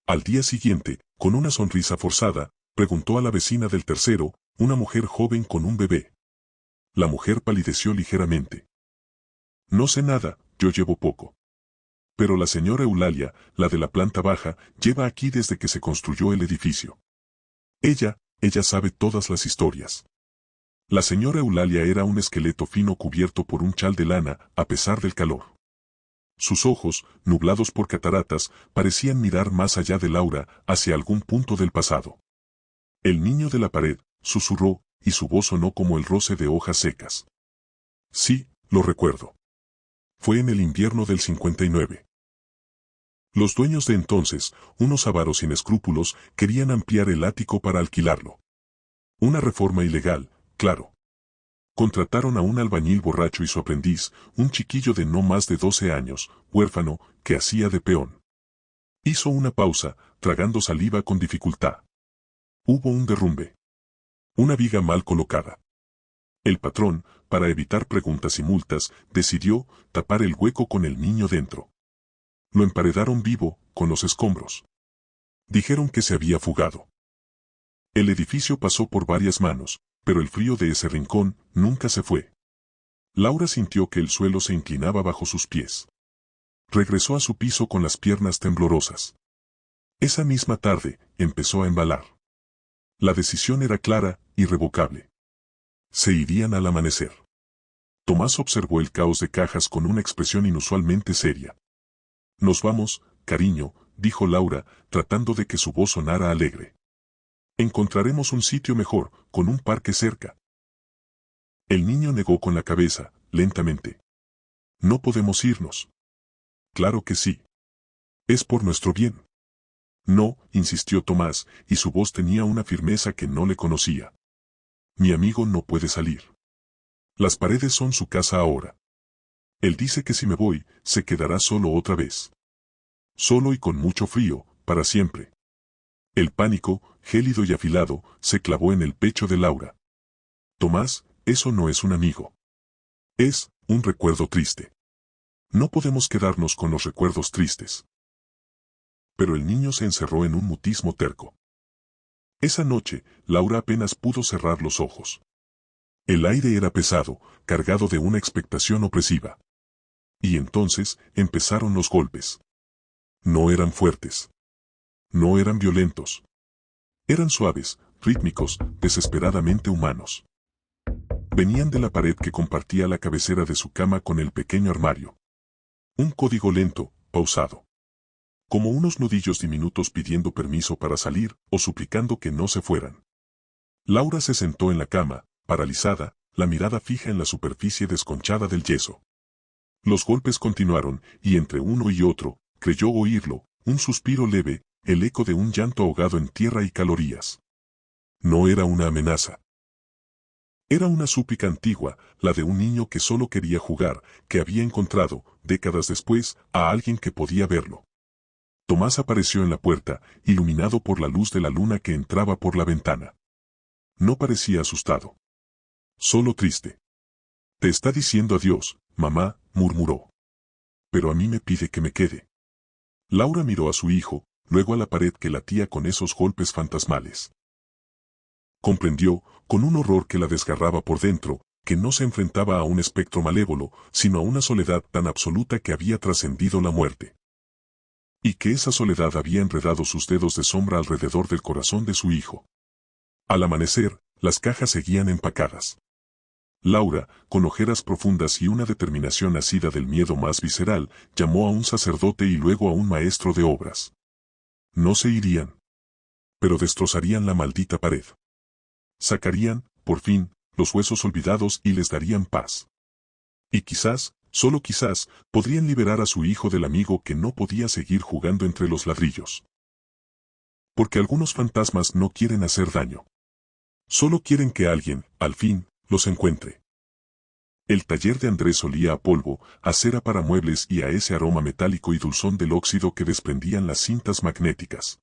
Al día siguiente, con una sonrisa forzada, preguntó a la vecina del tercero, una mujer joven con un bebé. La mujer palideció ligeramente. «No sé nada, yo llevo poco. Pero la señora Eulalia, la de la planta baja, lleva aquí desde que se construyó el edificio. Ella sabe todas las historias». La señora Eulalia era un esqueleto fino cubierto por un chal de lana, a pesar del calor. Sus ojos, nublados por cataratas, parecían mirar más allá de Laura, hacia algún punto del pasado. «El niño de la pared», susurró, y su voz sonó como el roce de hojas secas. Sí, lo recuerdo. Fue en el invierno del 59. Los dueños de entonces, unos avaros sin escrúpulos, querían ampliar el ático para alquilarlo. Una reforma ilegal, claro. Contrataron a un albañil borracho y su aprendiz, un chiquillo de no más de 12 años, huérfano, que hacía de peón. Hizo una pausa, tragando saliva con dificultad. Hubo un derrumbe. Una viga mal colocada. El patrón, para evitar preguntas y multas, decidió tapar el hueco con el niño dentro. Lo emparedaron vivo, con los escombros. Dijeron que se había fugado. El edificio pasó por varias manos, pero el frío de ese rincón nunca se fue. Laura sintió que el suelo se inclinaba bajo sus pies. Regresó a su piso con las piernas temblorosas. Esa misma tarde, empezó a embalar. La decisión era clara, irrevocable. Se irían al amanecer. Tomás observó el caos de cajas con una expresión inusualmente seria. Nos vamos, cariño, dijo Laura, tratando de que su voz sonara alegre. Encontraremos un sitio mejor, con un parque cerca. El niño negó con la cabeza, lentamente. No podemos irnos. Claro que sí. Es por nuestro bien. No, insistió Tomás, y su voz tenía una firmeza que no le conocía. Mi amigo no puede salir. Las paredes son su casa ahora. Él dice que si me voy, se quedará solo otra vez. Solo y con mucho frío, para siempre. El pánico, gélido y afilado, se clavó en el pecho de Laura. Tomás, eso no es un amigo. Es un recuerdo triste. No podemos quedarnos con los recuerdos tristes. Pero el niño se encerró en un mutismo terco. Esa noche, Laura apenas pudo cerrar los ojos. El aire era pesado, cargado de una expectación opresiva. Y entonces, empezaron los golpes. No eran fuertes. No eran violentos. Eran suaves, rítmicos, desesperadamente humanos. Venían de la pared que compartía la cabecera de su cama con el pequeño armario. Un código lento, pausado. Como unos nudillos diminutos pidiendo permiso para salir o suplicando que no se fueran. Laura se sentó en la cama, paralizada, la mirada fija en la superficie desconchada del yeso. Los golpes continuaron, y entre uno y otro, creyó oírlo, un suspiro leve, el eco de un llanto ahogado en tierra y calorías. No era una amenaza. Era una súplica antigua, la de un niño que solo quería jugar, que había encontrado, décadas después, a alguien que podía verlo. Tomás apareció en la puerta, iluminado por la luz de la luna que entraba por la ventana. No parecía asustado. Solo triste. Te está diciendo adiós, mamá, murmuró. Pero a mí me pide que me quede. Laura miró a su hijo, luego a la pared que latía con esos golpes fantasmales. Comprendió, con un horror que la desgarraba por dentro, que no se enfrentaba a un espectro malévolo, sino a una soledad tan absoluta que había trascendido la muerte. Y que esa soledad había enredado sus dedos de sombra alrededor del corazón de su hijo. Al amanecer, las cajas seguían empacadas. Laura, con ojeras profundas y una determinación nacida del miedo más visceral, llamó a un sacerdote y luego a un maestro de obras. No se irían. Pero destrozarían la maldita pared. Sacarían, por fin, los huesos olvidados y les darían paz. Y quizás, solo quizás, podrían liberar a su hijo del amigo que no podía seguir jugando entre los ladrillos. Porque algunos fantasmas no quieren hacer daño. Solo quieren que alguien, al fin, los encuentre. El taller de Andrés olía a polvo, a cera para muebles y a ese aroma metálico y dulzón del óxido que desprendían las cintas magnéticas.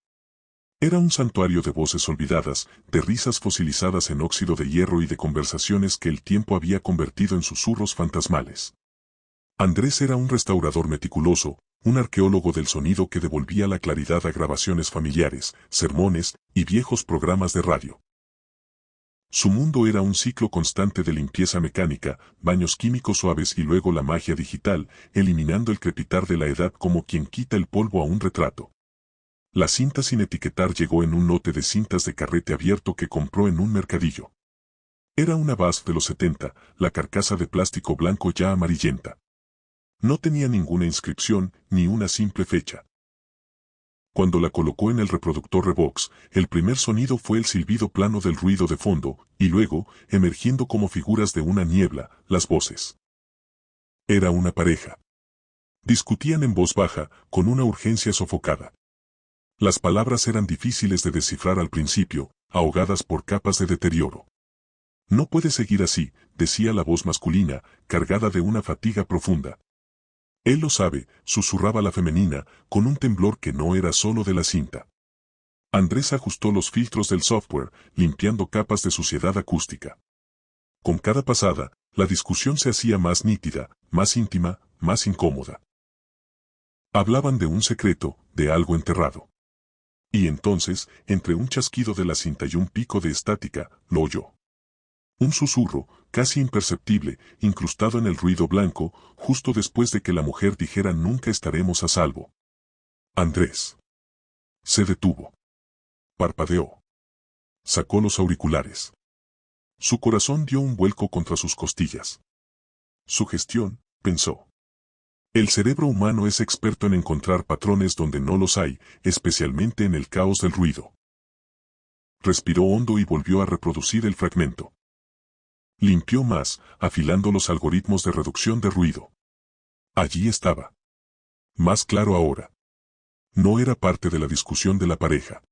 Era un santuario de voces olvidadas, de risas fosilizadas en óxido de hierro y de conversaciones que el tiempo había convertido en susurros fantasmales. Andrés era un restaurador meticuloso, un arqueólogo del sonido que devolvía la claridad a grabaciones familiares, sermones y viejos programas de radio. Su mundo era un ciclo constante de limpieza mecánica, baños químicos suaves y luego la magia digital, eliminando el crepitar de la edad como quien quita el polvo a un retrato. La cinta sin etiquetar llegó en un lote de cintas de carrete abierto que compró en un mercadillo. Era una VASF de los 70, la carcasa de plástico blanco ya amarillenta. No tenía ninguna inscripción, ni una simple fecha. Cuando la colocó en el reproductor Revox, el primer sonido fue el silbido plano del ruido de fondo, y luego, emergiendo como figuras de una niebla, las voces. Era una pareja. Discutían en voz baja, con una urgencia sofocada. Las palabras eran difíciles de descifrar al principio, ahogadas por capas de deterioro. No puede seguir así, decía la voz masculina, cargada de una fatiga profunda. Él lo sabe, susurraba la femenina, con un temblor que no era solo de la cinta. Andrés ajustó los filtros del software, limpiando capas de suciedad acústica. Con cada pasada, la discusión se hacía más nítida, más íntima, más incómoda. Hablaban de un secreto, de algo enterrado. Y entonces, entre un chasquido de la cinta y un pico de estática, lo oyó. Un susurro, casi imperceptible, incrustado en el ruido blanco, justo después de que la mujer dijera nunca estaremos a salvo. Andrés. Se detuvo. Parpadeó. Sacó los auriculares. Su corazón dio un vuelco contra sus costillas. Sugestión, pensó. El cerebro humano es experto en encontrar patrones donde no los hay, especialmente en el caos del ruido. Respiró hondo y volvió a reproducir el fragmento. Limpió más, afilando los algoritmos de reducción de ruido. Allí estaba. Más claro ahora. No era parte de la discusión de la pareja.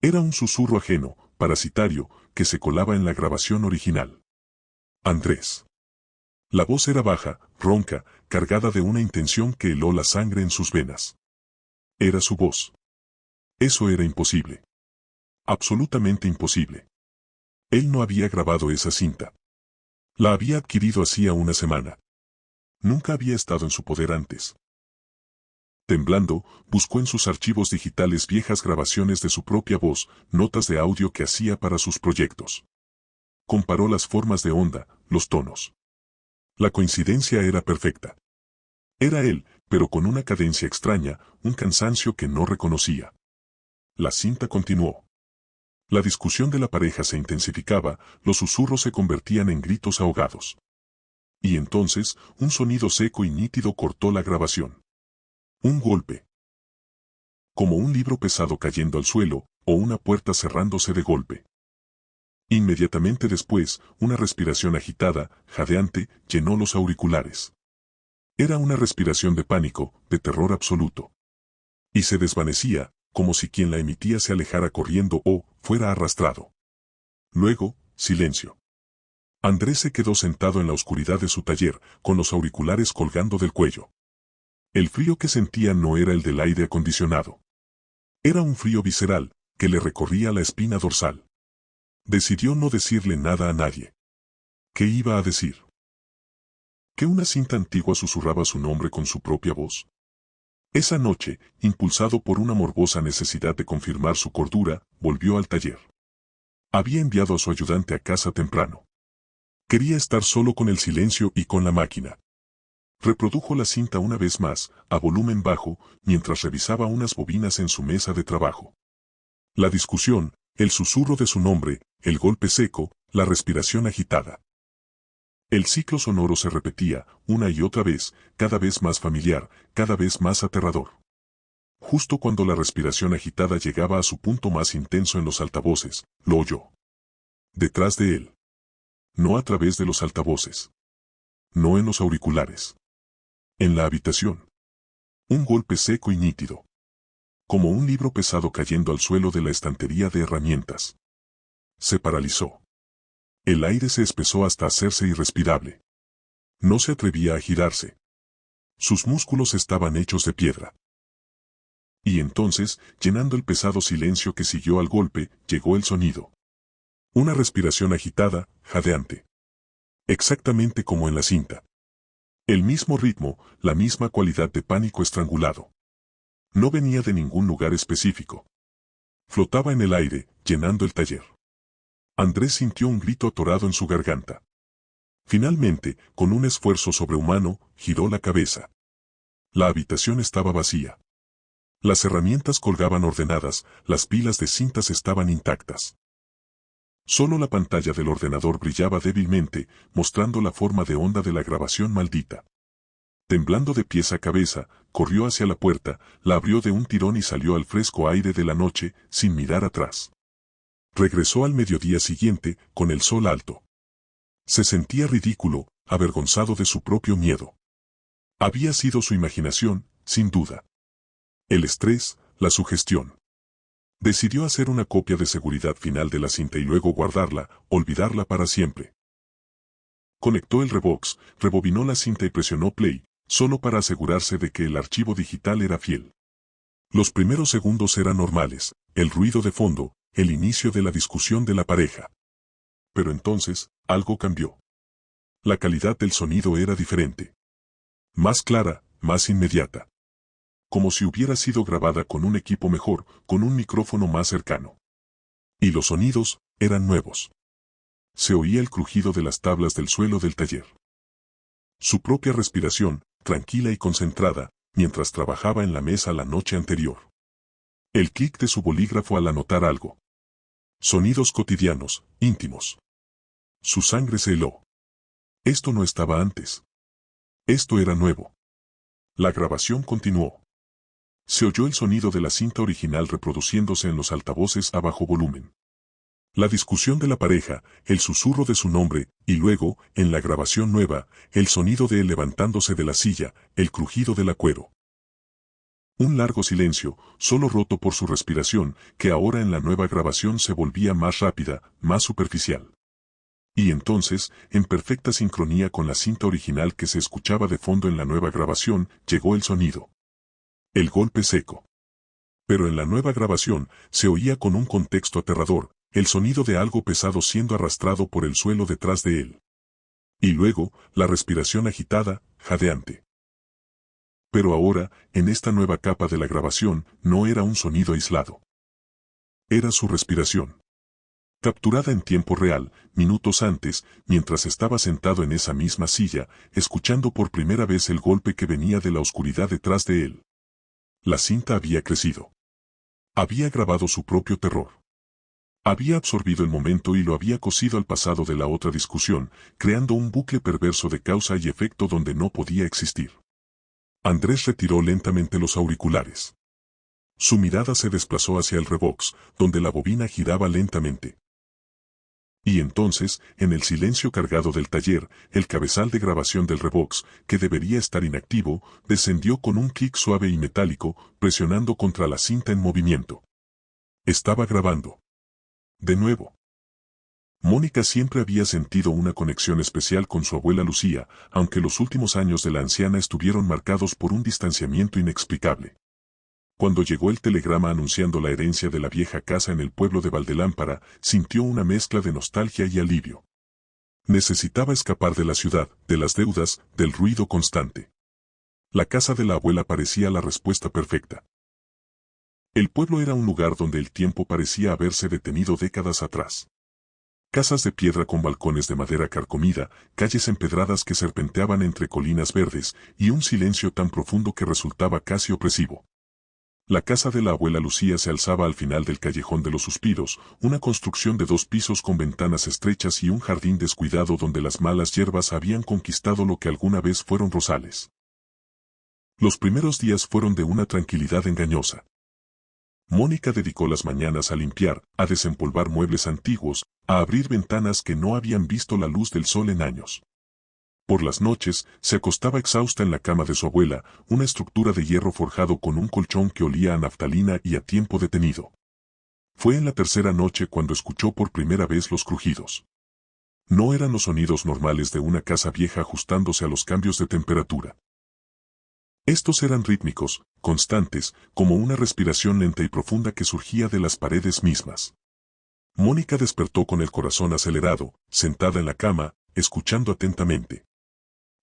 Era un susurro ajeno, parasitario, que se colaba en la grabación original. Andrés. La voz era baja, ronca, cargada de una intención que heló la sangre en sus venas. Era su voz. Eso era imposible. Absolutamente imposible. Él no había grabado esa cinta. La había adquirido hacía una semana. Nunca había estado en su poder antes. Temblando, buscó en sus archivos digitales viejas grabaciones de su propia voz, notas de audio que hacía para sus proyectos. Comparó las formas de onda, los tonos. La coincidencia era perfecta. Era él, pero con una cadencia extraña, un cansancio que no reconocía. La cinta continuó. La discusión de la pareja se intensificaba, los susurros se convertían en gritos ahogados. Y entonces, un sonido seco y nítido cortó la grabación. Un golpe. Como un libro pesado cayendo al suelo, o una puerta cerrándose de golpe. Inmediatamente después, una respiración agitada, jadeante, llenó los auriculares. Era una respiración de pánico, de terror absoluto. Y se desvanecía, como si quien la emitía se alejara corriendo o fuera arrastrado. Luego, silencio. Andrés se quedó sentado en la oscuridad de su taller, con los auriculares colgando del cuello. El frío que sentía no era el del aire acondicionado. Era un frío visceral, que le recorría la espina dorsal. Decidió no decirle nada a nadie. ¿Qué iba a decir? ¿Que una cinta antigua susurraba su nombre con su propia voz? Esa noche, impulsado por una morbosa necesidad de confirmar su cordura, volvió al taller. Había enviado a su ayudante a casa temprano. Quería estar solo con el silencio y con la máquina. Reprodujo la cinta una vez más, a volumen bajo, mientras revisaba unas bobinas en su mesa de trabajo. La discusión, el susurro de su nombre, el golpe seco, la respiración agitada. El ciclo sonoro se repetía, una y otra vez, cada vez más familiar, cada vez más aterrador. Justo cuando la respiración agitada llegaba a su punto más intenso en los altavoces, lo oyó. Detrás de él. No a través de los altavoces. No en los auriculares. En la habitación. Un golpe seco y nítido. Como un libro pesado cayendo al suelo de la estantería de herramientas. Se paralizó. El aire se espesó hasta hacerse irrespirable. No se atrevía a girarse. Sus músculos estaban hechos de piedra. Y entonces, llenando el pesado silencio que siguió al golpe, llegó el sonido. Una respiración agitada, jadeante. Exactamente como en la cinta. El mismo ritmo, la misma cualidad de pánico estrangulado. No venía de ningún lugar específico. Flotaba en el aire, llenando el taller. Andrés sintió un grito atorado en su garganta. Finalmente, con un esfuerzo sobrehumano, giró la cabeza. La habitación estaba vacía. Las herramientas colgaban ordenadas, las pilas de cintas estaban intactas. Solo la pantalla del ordenador brillaba débilmente, mostrando la forma de onda de la grabación maldita. Temblando de pies a cabeza, corrió hacia la puerta, la abrió de un tirón y salió al fresco aire de la noche, sin mirar atrás. Regresó al mediodía siguiente, con el sol alto. Se sentía ridículo, avergonzado de su propio miedo. Había sido su imaginación, sin duda. El estrés, la sugestión. Decidió hacer una copia de seguridad final de la cinta y luego guardarla, olvidarla para siempre. Conectó el Revox, rebobinó la cinta y presionó play, solo para asegurarse de que el archivo digital era fiel. Los primeros segundos eran normales, el ruido de fondo, el inicio de la discusión de la pareja. Pero entonces, algo cambió. La calidad del sonido era diferente. Más clara, más inmediata. Como si hubiera sido grabada con un equipo mejor, con un micrófono más cercano. Y los sonidos, eran nuevos. Se oía el crujido de las tablas del suelo del taller. Su propia respiración, tranquila y concentrada, mientras trabajaba en la mesa la noche anterior. El clic de su bolígrafo al anotar algo. Sonidos cotidianos, íntimos. Su sangre se heló. Esto no estaba antes. Esto era nuevo. La grabación continuó. Se oyó el sonido de la cinta original reproduciéndose en los altavoces a bajo volumen. La discusión de la pareja, el susurro de su nombre, y luego, en la grabación nueva, el sonido de él levantándose de la silla, el crujido del cuero. Un largo silencio, solo roto por su respiración, que ahora en la nueva grabación se volvía más rápida, más superficial. Y entonces, en perfecta sincronía con la cinta original que se escuchaba de fondo en la nueva grabación, llegó el sonido. El golpe seco. Pero en la nueva grabación, se oía con un contexto aterrador, el sonido de algo pesado siendo arrastrado por el suelo detrás de él. Y luego, la respiración agitada, jadeante. Pero ahora, en esta nueva capa de la grabación, no era un sonido aislado. Era su respiración. Capturada en tiempo real, minutos antes, mientras estaba sentado en esa misma silla, escuchando por primera vez el golpe que venía de la oscuridad detrás de él. La cinta había crecido. Había grabado su propio terror. Había absorbido el momento y lo había cosido al pasado de la otra discusión, creando un bucle perverso de causa y efecto donde no podía existir. Andrés retiró lentamente los auriculares. Su mirada se desplazó hacia el Revox, donde la bobina giraba lentamente. Y entonces, en el silencio cargado del taller, el cabezal de grabación del Revox, que debería estar inactivo, descendió con un clic suave y metálico, presionando contra la cinta en movimiento. Estaba grabando. De nuevo. Mónica siempre había sentido una conexión especial con su abuela Lucía, aunque los últimos años de la anciana estuvieron marcados por un distanciamiento inexplicable. Cuando llegó el telegrama anunciando la herencia de la vieja casa en el pueblo de Valdelámpara, sintió una mezcla de nostalgia y alivio. Necesitaba escapar de la ciudad, de las deudas, del ruido constante. La casa de la abuela parecía la respuesta perfecta. El pueblo era un lugar donde el tiempo parecía haberse detenido décadas atrás. Casas de piedra con balcones de madera carcomida, calles empedradas que serpenteaban entre colinas verdes, y un silencio tan profundo que resultaba casi opresivo. La casa de la abuela Lucía se alzaba al final del callejón de los suspiros, una construcción de 2 pisos con ventanas estrechas y un jardín descuidado donde las malas hierbas habían conquistado lo que alguna vez fueron rosales. Los primeros días fueron de una tranquilidad engañosa. Mónica dedicó las mañanas a limpiar, a desempolvar muebles antiguos, a abrir ventanas que no habían visto la luz del sol en años. Por las noches, se acostaba exhausta en la cama de su abuela, una estructura de hierro forjado con un colchón que olía a naftalina y a tiempo detenido. Fue en la tercera noche cuando escuchó por primera vez los crujidos. No eran los sonidos normales de una casa vieja ajustándose a los cambios de temperatura. Estos eran rítmicos, constantes, como una respiración lenta y profunda que surgía de las paredes mismas. Mónica despertó con el corazón acelerado, sentada en la cama, escuchando atentamente.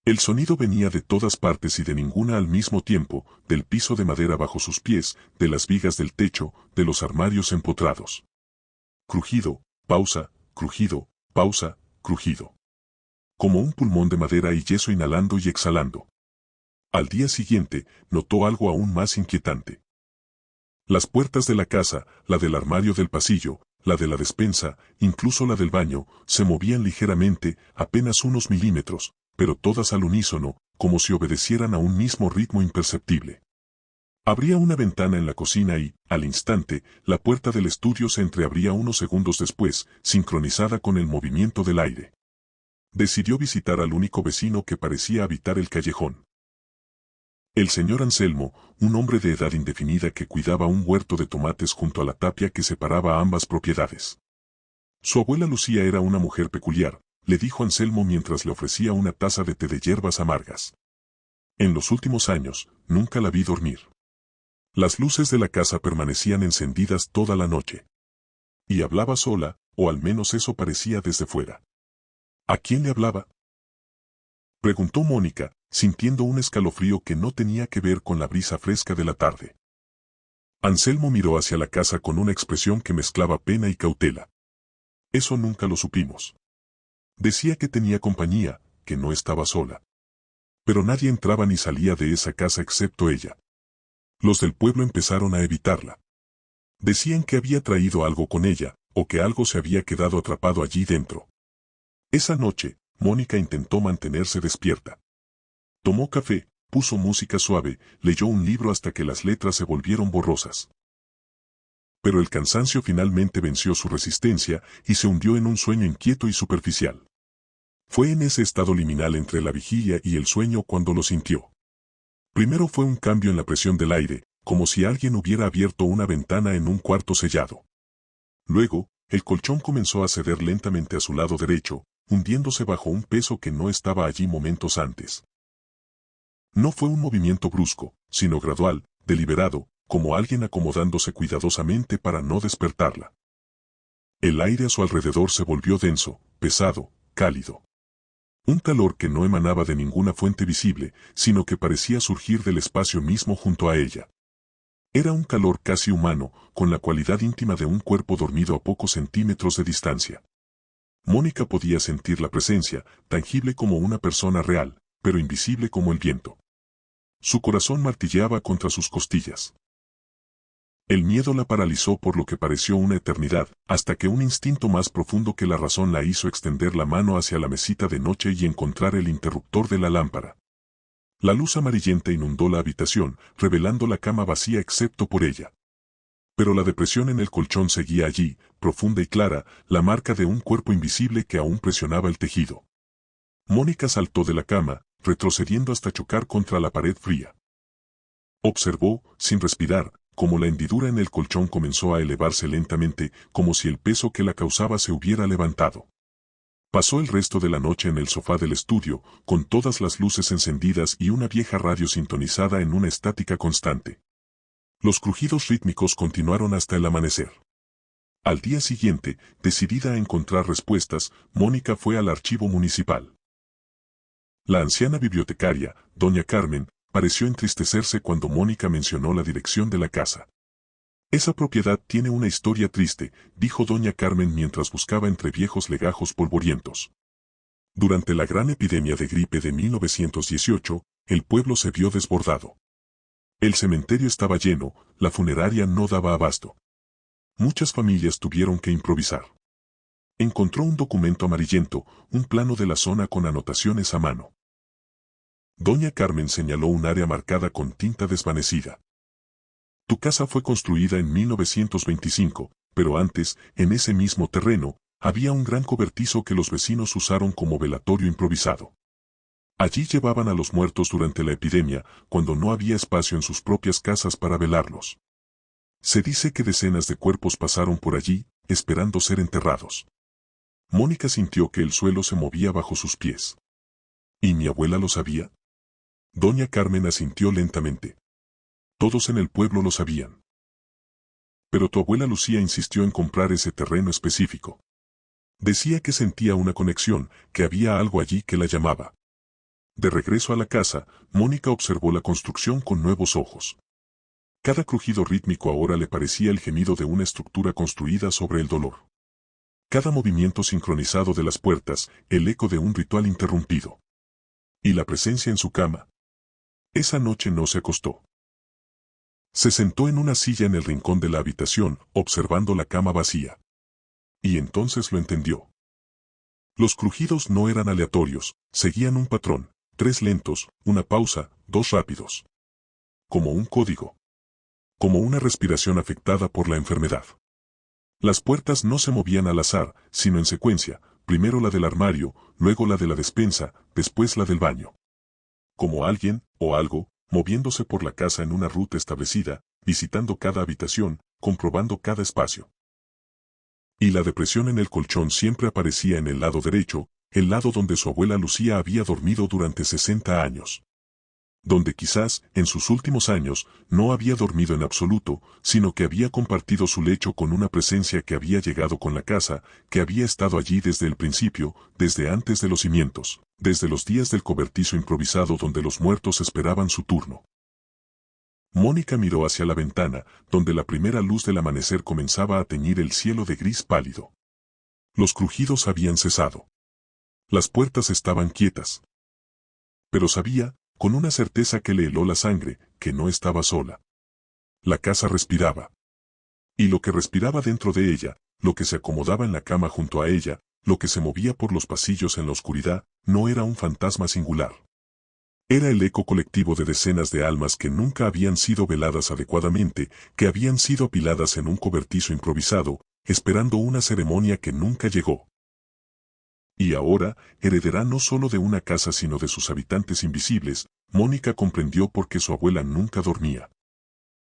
El sonido venía de todas partes y de ninguna al mismo tiempo, del piso de madera bajo sus pies, de las vigas del techo, de los armarios empotrados. Crujido, pausa, crujido, pausa, crujido. Como un pulmón de madera y yeso inhalando y exhalando. Al día siguiente, notó algo aún más inquietante. Las puertas de la casa, la del armario del pasillo, la de la despensa, incluso la del baño, se movían ligeramente, apenas unos milímetros, pero todas al unísono, como si obedecieran a un mismo ritmo imperceptible. Abría una ventana en la cocina y, al instante, la puerta del estudio se entreabría unos segundos después, sincronizada con el movimiento del aire. Decidió visitar al único vecino que parecía habitar el callejón. El señor Anselmo, un hombre de edad indefinida que cuidaba un huerto de tomates junto a la tapia que separaba ambas propiedades. Su abuela Lucía era una mujer peculiar, le dijo Anselmo mientras le ofrecía una taza de té de hierbas amargas. En los últimos años, nunca la vi dormir. Las luces de la casa permanecían encendidas toda la noche. Y hablaba sola, o al menos eso parecía desde fuera. ¿A quién le hablaba?, preguntó Mónica, sintiendo un escalofrío que no tenía que ver con la brisa fresca de la tarde. Anselmo miró hacia la casa con una expresión que mezclaba pena y cautela. Eso nunca lo supimos. Decía que tenía compañía, que no estaba sola. Pero nadie entraba ni salía de esa casa excepto ella. Los del pueblo empezaron a evitarla. Decían que había traído algo con ella, o que algo se había quedado atrapado allí dentro. Esa noche, Mónica intentó mantenerse despierta. Tomó café, puso música suave, leyó un libro hasta que las letras se volvieron borrosas. Pero el cansancio finalmente venció su resistencia y se hundió en un sueño inquieto y superficial. Fue en ese estado liminal entre la vigilia y el sueño cuando lo sintió. Primero fue un cambio en la presión del aire, como si alguien hubiera abierto una ventana en un cuarto sellado. Luego, el colchón comenzó a ceder lentamente a su lado derecho, hundiéndose bajo un peso que no estaba allí momentos antes. No fue un movimiento brusco, sino gradual, deliberado, como alguien acomodándose cuidadosamente para no despertarla. El aire a su alrededor se volvió denso, pesado, cálido. Un calor que no emanaba de ninguna fuente visible, sino que parecía surgir del espacio mismo junto a ella. Era un calor casi humano, con la cualidad íntima de un cuerpo dormido a pocos centímetros de distancia. Mónica podía sentir la presencia, tangible como una persona real, pero invisible como el viento. Su corazón martilleaba contra sus costillas. El miedo la paralizó por lo que pareció una eternidad, hasta que un instinto más profundo que la razón la hizo extender la mano hacia la mesita de noche y encontrar el interruptor de la lámpara. La luz amarillenta inundó la habitación, revelando la cama vacía excepto por ella. Pero la depresión en el colchón seguía allí, profunda y clara, la marca de un cuerpo invisible que aún presionaba el tejido. Mónica saltó de la cama, retrocediendo hasta chocar contra la pared fría. Observó, sin respirar, cómo la hendidura en el colchón comenzó a elevarse lentamente, como si el peso que la causaba se hubiera levantado. Pasó el resto de la noche en el sofá del estudio, con todas las luces encendidas y una vieja radio sintonizada en una estática constante. Los crujidos rítmicos continuaron hasta el amanecer. Al día siguiente, decidida a encontrar respuestas, Mónica fue al archivo municipal. La anciana bibliotecaria, doña Carmen, pareció entristecerse cuando Mónica mencionó la dirección de la casa. Esa propiedad tiene una historia triste, dijo doña Carmen mientras buscaba entre viejos legajos polvorientos. Durante la gran epidemia de gripe de 1918, el pueblo se vio desbordado. El cementerio estaba lleno, la funeraria no daba abasto. Muchas familias tuvieron que improvisar. Encontró un documento amarillento, un plano de la zona con anotaciones a mano. Doña Carmen señaló un área marcada con tinta desvanecida. Tu casa fue construida en 1925, pero antes, en ese mismo terreno, había un gran cobertizo que los vecinos usaron como velatorio improvisado. Allí llevaban a los muertos durante la epidemia, cuando no había espacio en sus propias casas para velarlos. Se dice que decenas de cuerpos pasaron por allí, esperando ser enterrados. Mónica sintió que el suelo se movía bajo sus pies. ¿Y mi abuela lo sabía? Doña Carmen asintió lentamente. Todos en el pueblo lo sabían. Pero tu abuela Lucía insistió en comprar ese terreno específico. Decía que sentía una conexión, que había algo allí que la llamaba. De regreso a la casa, Mónica observó la construcción con nuevos ojos. Cada crujido rítmico ahora le parecía el gemido de una estructura construida sobre el dolor. Cada movimiento sincronizado de las puertas, el eco de un ritual interrumpido. Y la presencia en su cama. Esa noche no se acostó. Se sentó en una silla en el rincón de la habitación, observando la cama vacía. Y entonces lo entendió. Los crujidos no eran aleatorios, seguían un patrón, 3 lentos, una pausa, 2 rápidos. Como un código. Como una respiración afectada por la enfermedad. Las puertas no se movían al azar, sino en secuencia, primero la del armario, luego la de la despensa, después la del baño. Como alguien, o algo, moviéndose por la casa en una ruta establecida, visitando cada habitación, comprobando cada espacio. Y la depresión en el colchón siempre aparecía en el lado derecho, el lado donde su abuela Lucía había dormido durante 60 años. Donde quizás, en sus últimos años, no había dormido en absoluto, sino que había compartido su lecho con una presencia que había llegado con la casa, que había estado allí desde el principio, desde antes de los cimientos, desde los días del cobertizo improvisado donde los muertos esperaban su turno. Mónica miró hacia la ventana, donde la primera luz del amanecer comenzaba a teñir el cielo de gris pálido. Los crujidos habían cesado. Las puertas estaban quietas. Pero sabía, con una certeza que le heló la sangre, que no estaba sola. La casa respiraba. Y lo que respiraba dentro de ella, lo que se acomodaba en la cama junto a ella, lo que se movía por los pasillos en la oscuridad, no era un fantasma singular. Era el eco colectivo de decenas de almas que nunca habían sido veladas adecuadamente, que habían sido apiladas en un cobertizo improvisado, esperando una ceremonia que nunca llegó. Y ahora, heredera no solo de una casa sino de sus habitantes invisibles, Mónica comprendió por qué su abuela nunca dormía.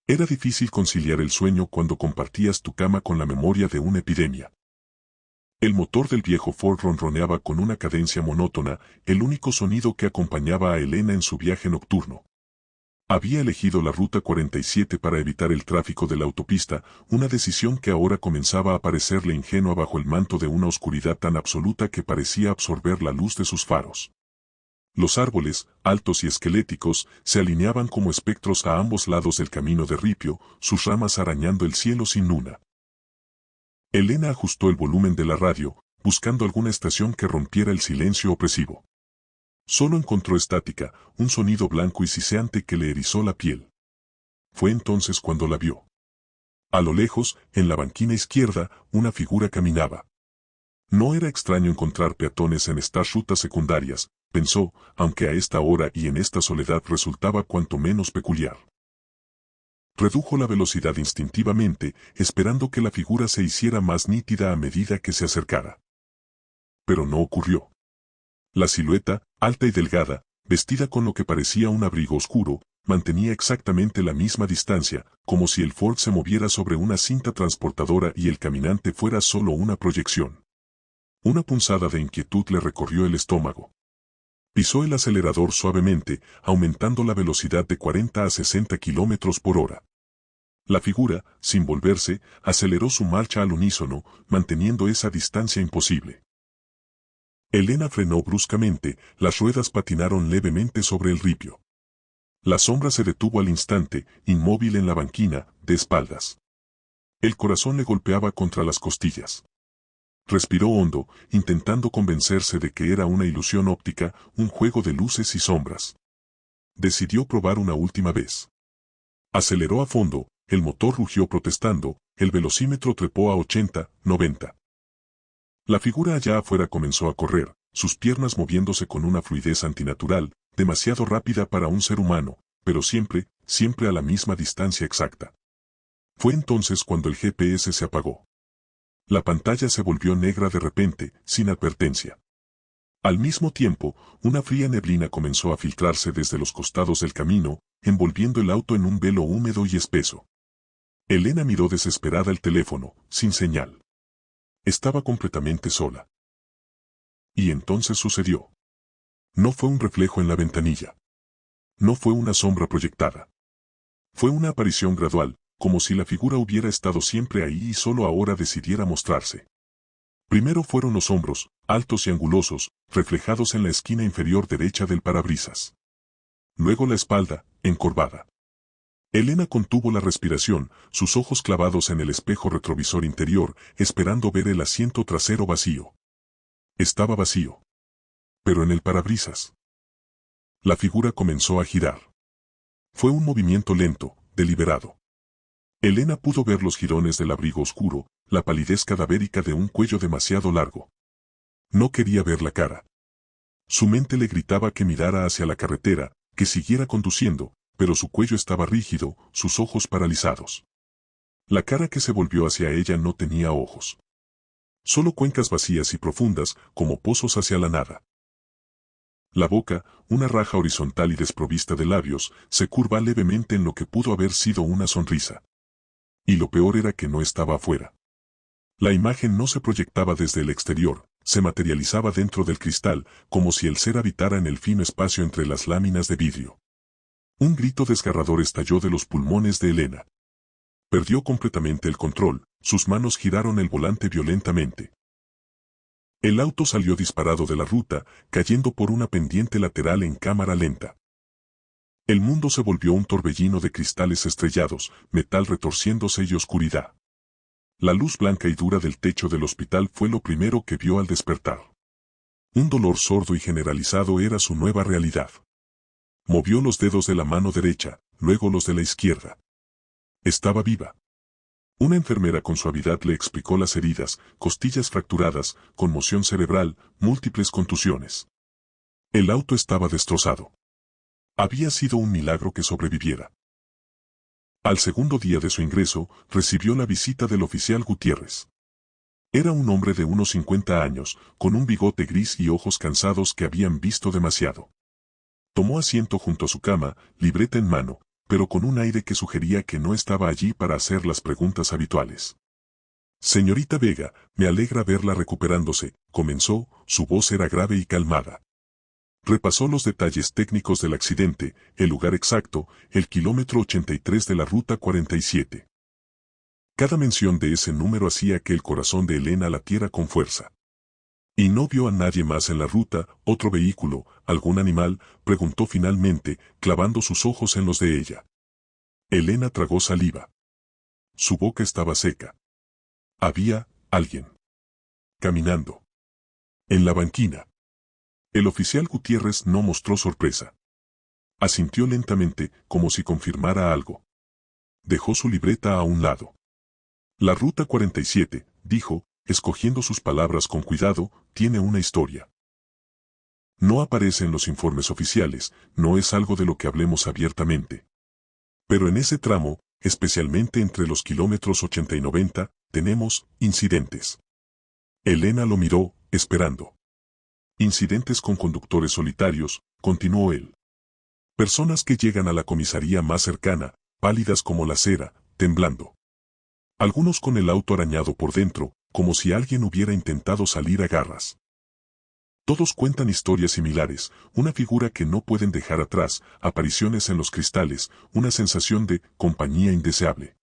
Era difícil conciliar el sueño cuando compartías tu cama con la memoria de una epidemia. El motor del viejo Ford ronroneaba con una cadencia monótona, el único sonido que acompañaba a Elena en su viaje nocturno. Había elegido la Ruta 47 para evitar el tráfico de la autopista, una decisión que ahora comenzaba a parecerle ingenua bajo el manto de una oscuridad tan absoluta que parecía absorber la luz de sus faros. Los árboles, altos y esqueléticos, se alineaban como espectros a ambos lados del camino de ripio, sus ramas arañando el cielo sin luna. Elena ajustó el volumen de la radio, buscando alguna estación que rompiera el silencio opresivo. Solo encontró estática, un sonido blanco y siseante que le erizó la piel. Fue entonces cuando la vio. A lo lejos, en la banquina izquierda, una figura caminaba. No era extraño encontrar peatones en estas rutas secundarias, pensó, aunque a esta hora y en esta soledad resultaba cuanto menos peculiar. Redujo la velocidad instintivamente, esperando que la figura se hiciera más nítida a medida que se acercara. Pero no ocurrió. La silueta, alta y delgada, vestida con lo que parecía un abrigo oscuro, mantenía exactamente la misma distancia, como si el Ford se moviera sobre una cinta transportadora y el caminante fuera solo una proyección. Una punzada de inquietud le recorrió el estómago. Pisó el acelerador suavemente, aumentando la velocidad de 40 a 60 kilómetros por hora. La figura, sin volverse, aceleró su marcha al unísono, manteniendo esa distancia imposible. Elena frenó bruscamente, las ruedas patinaron levemente sobre el ripio. La sombra se detuvo al instante, inmóvil en la banquina, de espaldas. El corazón le golpeaba contra las costillas. Respiró hondo, intentando convencerse de que era una ilusión óptica, un juego de luces y sombras. Decidió probar una última vez. Aceleró a fondo, el motor rugió protestando, el velocímetro trepó a 80, 90. La figura allá afuera comenzó a correr, sus piernas moviéndose con una fluidez antinatural, demasiado rápida para un ser humano, pero siempre, siempre a la misma distancia exacta. Fue entonces cuando el GPS se apagó. La pantalla se volvió negra de repente, sin advertencia. Al mismo tiempo, una fría neblina comenzó a filtrarse desde los costados del camino, envolviendo el auto en un velo húmedo y espeso. Elena miró desesperada el teléfono, sin señal. Estaba completamente sola. Y entonces sucedió. No fue un reflejo en la ventanilla. No fue una sombra proyectada. Fue una aparición gradual, como si la figura hubiera estado siempre ahí y solo ahora decidiera mostrarse. Primero fueron los hombros, altos y angulosos, reflejados en la esquina inferior derecha del parabrisas. Luego la espalda, encorvada. Elena contuvo la respiración, sus ojos clavados en el espejo retrovisor interior, esperando ver el asiento trasero vacío. Estaba vacío. Pero en el parabrisas. La figura comenzó a girar. Fue un movimiento lento, deliberado. Elena pudo ver los jirones del abrigo oscuro, la palidez cadavérica de un cuello demasiado largo. No quería ver la cara. Su mente le gritaba que mirara hacia la carretera, que siguiera conduciendo, pero su cuello estaba rígido, sus ojos paralizados. La cara que se volvió hacia ella no tenía ojos. Solo cuencas vacías y profundas, como pozos hacia la nada. La boca, una raja horizontal y desprovista de labios, se curva levemente en lo que pudo haber sido una sonrisa. Y lo peor era que no estaba afuera. La imagen no se proyectaba desde el exterior, se materializaba dentro del cristal, como si el ser habitara en el fino espacio entre las láminas de vidrio. Un grito desgarrador estalló de los pulmones de Elena. Perdió completamente el control, sus manos giraron el volante violentamente. El auto salió disparado de la ruta, cayendo por una pendiente lateral en cámara lenta. El mundo se volvió un torbellino de cristales estrellados, metal retorciéndose y oscuridad. La luz blanca y dura del techo del hospital fue lo primero que vio al despertar. Un dolor sordo y generalizado era su nueva realidad. Movió los dedos de la mano derecha, luego los de la izquierda. Estaba viva. Una enfermera con suavidad le explicó las heridas, costillas fracturadas, conmoción cerebral, múltiples contusiones. El auto estaba destrozado. Había sido un milagro que sobreviviera. Al segundo día de su ingreso, recibió la visita del oficial Gutiérrez. Era un hombre de unos 50 años, con un bigote gris y ojos cansados que habían visto demasiado. Tomó asiento junto a su cama, libreta en mano, pero con un aire que sugería que no estaba allí para hacer las preguntas habituales. Señorita Vega, me alegra verla recuperándose, comenzó, su voz era grave y calmada. Repasó los detalles técnicos del accidente, el lugar exacto, el kilómetro 83 de la ruta 47. Cada mención de ese número hacía que el corazón de Elena latiera con fuerza. ¿Y no vio a nadie más en la ruta, otro vehículo, algún animal?, preguntó finalmente, clavando sus ojos en los de ella. Elena tragó saliva. Su boca estaba seca. Había alguien caminando en la banquina. El oficial Gutiérrez no mostró sorpresa. Asintió lentamente, como si confirmara algo. Dejó su libreta a un lado. La ruta 47, dijo, escogiendo sus palabras con cuidado, tiene una historia. No aparece en los informes oficiales, no es algo de lo que hablemos abiertamente. Pero en ese tramo, especialmente entre los kilómetros 80 y 90, tenemos incidentes. Elena lo miró, esperando. Incidentes con conductores solitarios, continuó él. Personas que llegan a la comisaría más cercana, pálidas como la cera, temblando. Algunos con el auto arañado por dentro, como si alguien hubiera intentado salir a garras. Todos cuentan historias similares, una figura que no pueden dejar atrás, apariciones en los cristales, una sensación de compañía indeseable.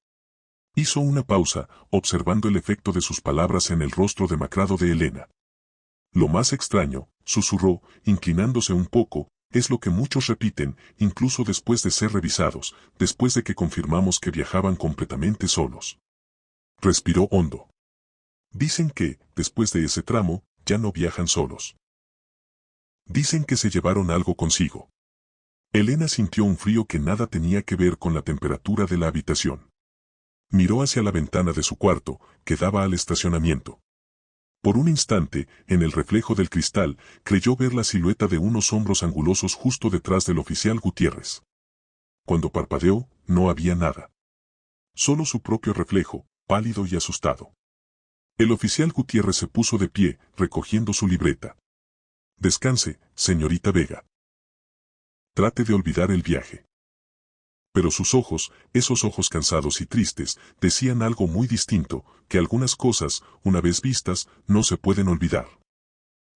Hizo una pausa, observando el efecto de sus palabras en el rostro demacrado de Elena. Lo más extraño, susurró, inclinándose un poco, es lo que muchos repiten, incluso después de ser revisados, después de que confirmamos que viajaban completamente solos. Respiró hondo. Dicen que, después de ese tramo, ya no viajan solos. Dicen que se llevaron algo consigo. Elena sintió un frío que nada tenía que ver con la temperatura de la habitación. Miró hacia la ventana de su cuarto, que daba al estacionamiento. Por un instante, en el reflejo del cristal, creyó ver la silueta de unos hombros angulosos justo detrás del oficial Gutiérrez. Cuando parpadeó, no había nada. Solo su propio reflejo, pálido y asustado. El oficial Gutiérrez se puso de pie, recogiendo su libreta. Descanse, señorita Vega. Trate de olvidar el viaje. Pero sus ojos, esos ojos cansados y tristes, decían algo muy distinto, que algunas cosas, una vez vistas, no se pueden olvidar.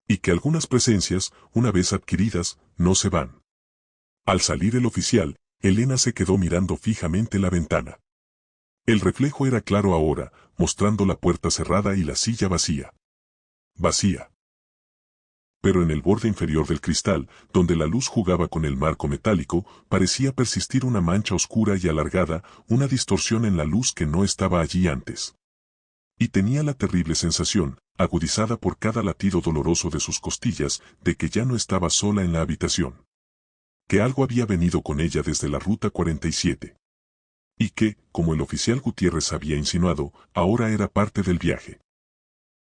Y que algunas presencias, una vez adquiridas, no se van. Al salir el oficial, Elena se quedó mirando fijamente la ventana. El reflejo era claro ahora, mostrando la puerta cerrada y la silla vacía. Vacía. Pero en el borde inferior del cristal, donde la luz jugaba con el marco metálico, parecía persistir una mancha oscura y alargada, una distorsión en la luz que no estaba allí antes. Y tenía la terrible sensación, agudizada por cada latido doloroso de sus costillas, de que ya no estaba sola en la habitación. Que algo había venido con ella desde la ruta 47. Y que, como el oficial Gutiérrez había insinuado, ahora era parte del viaje.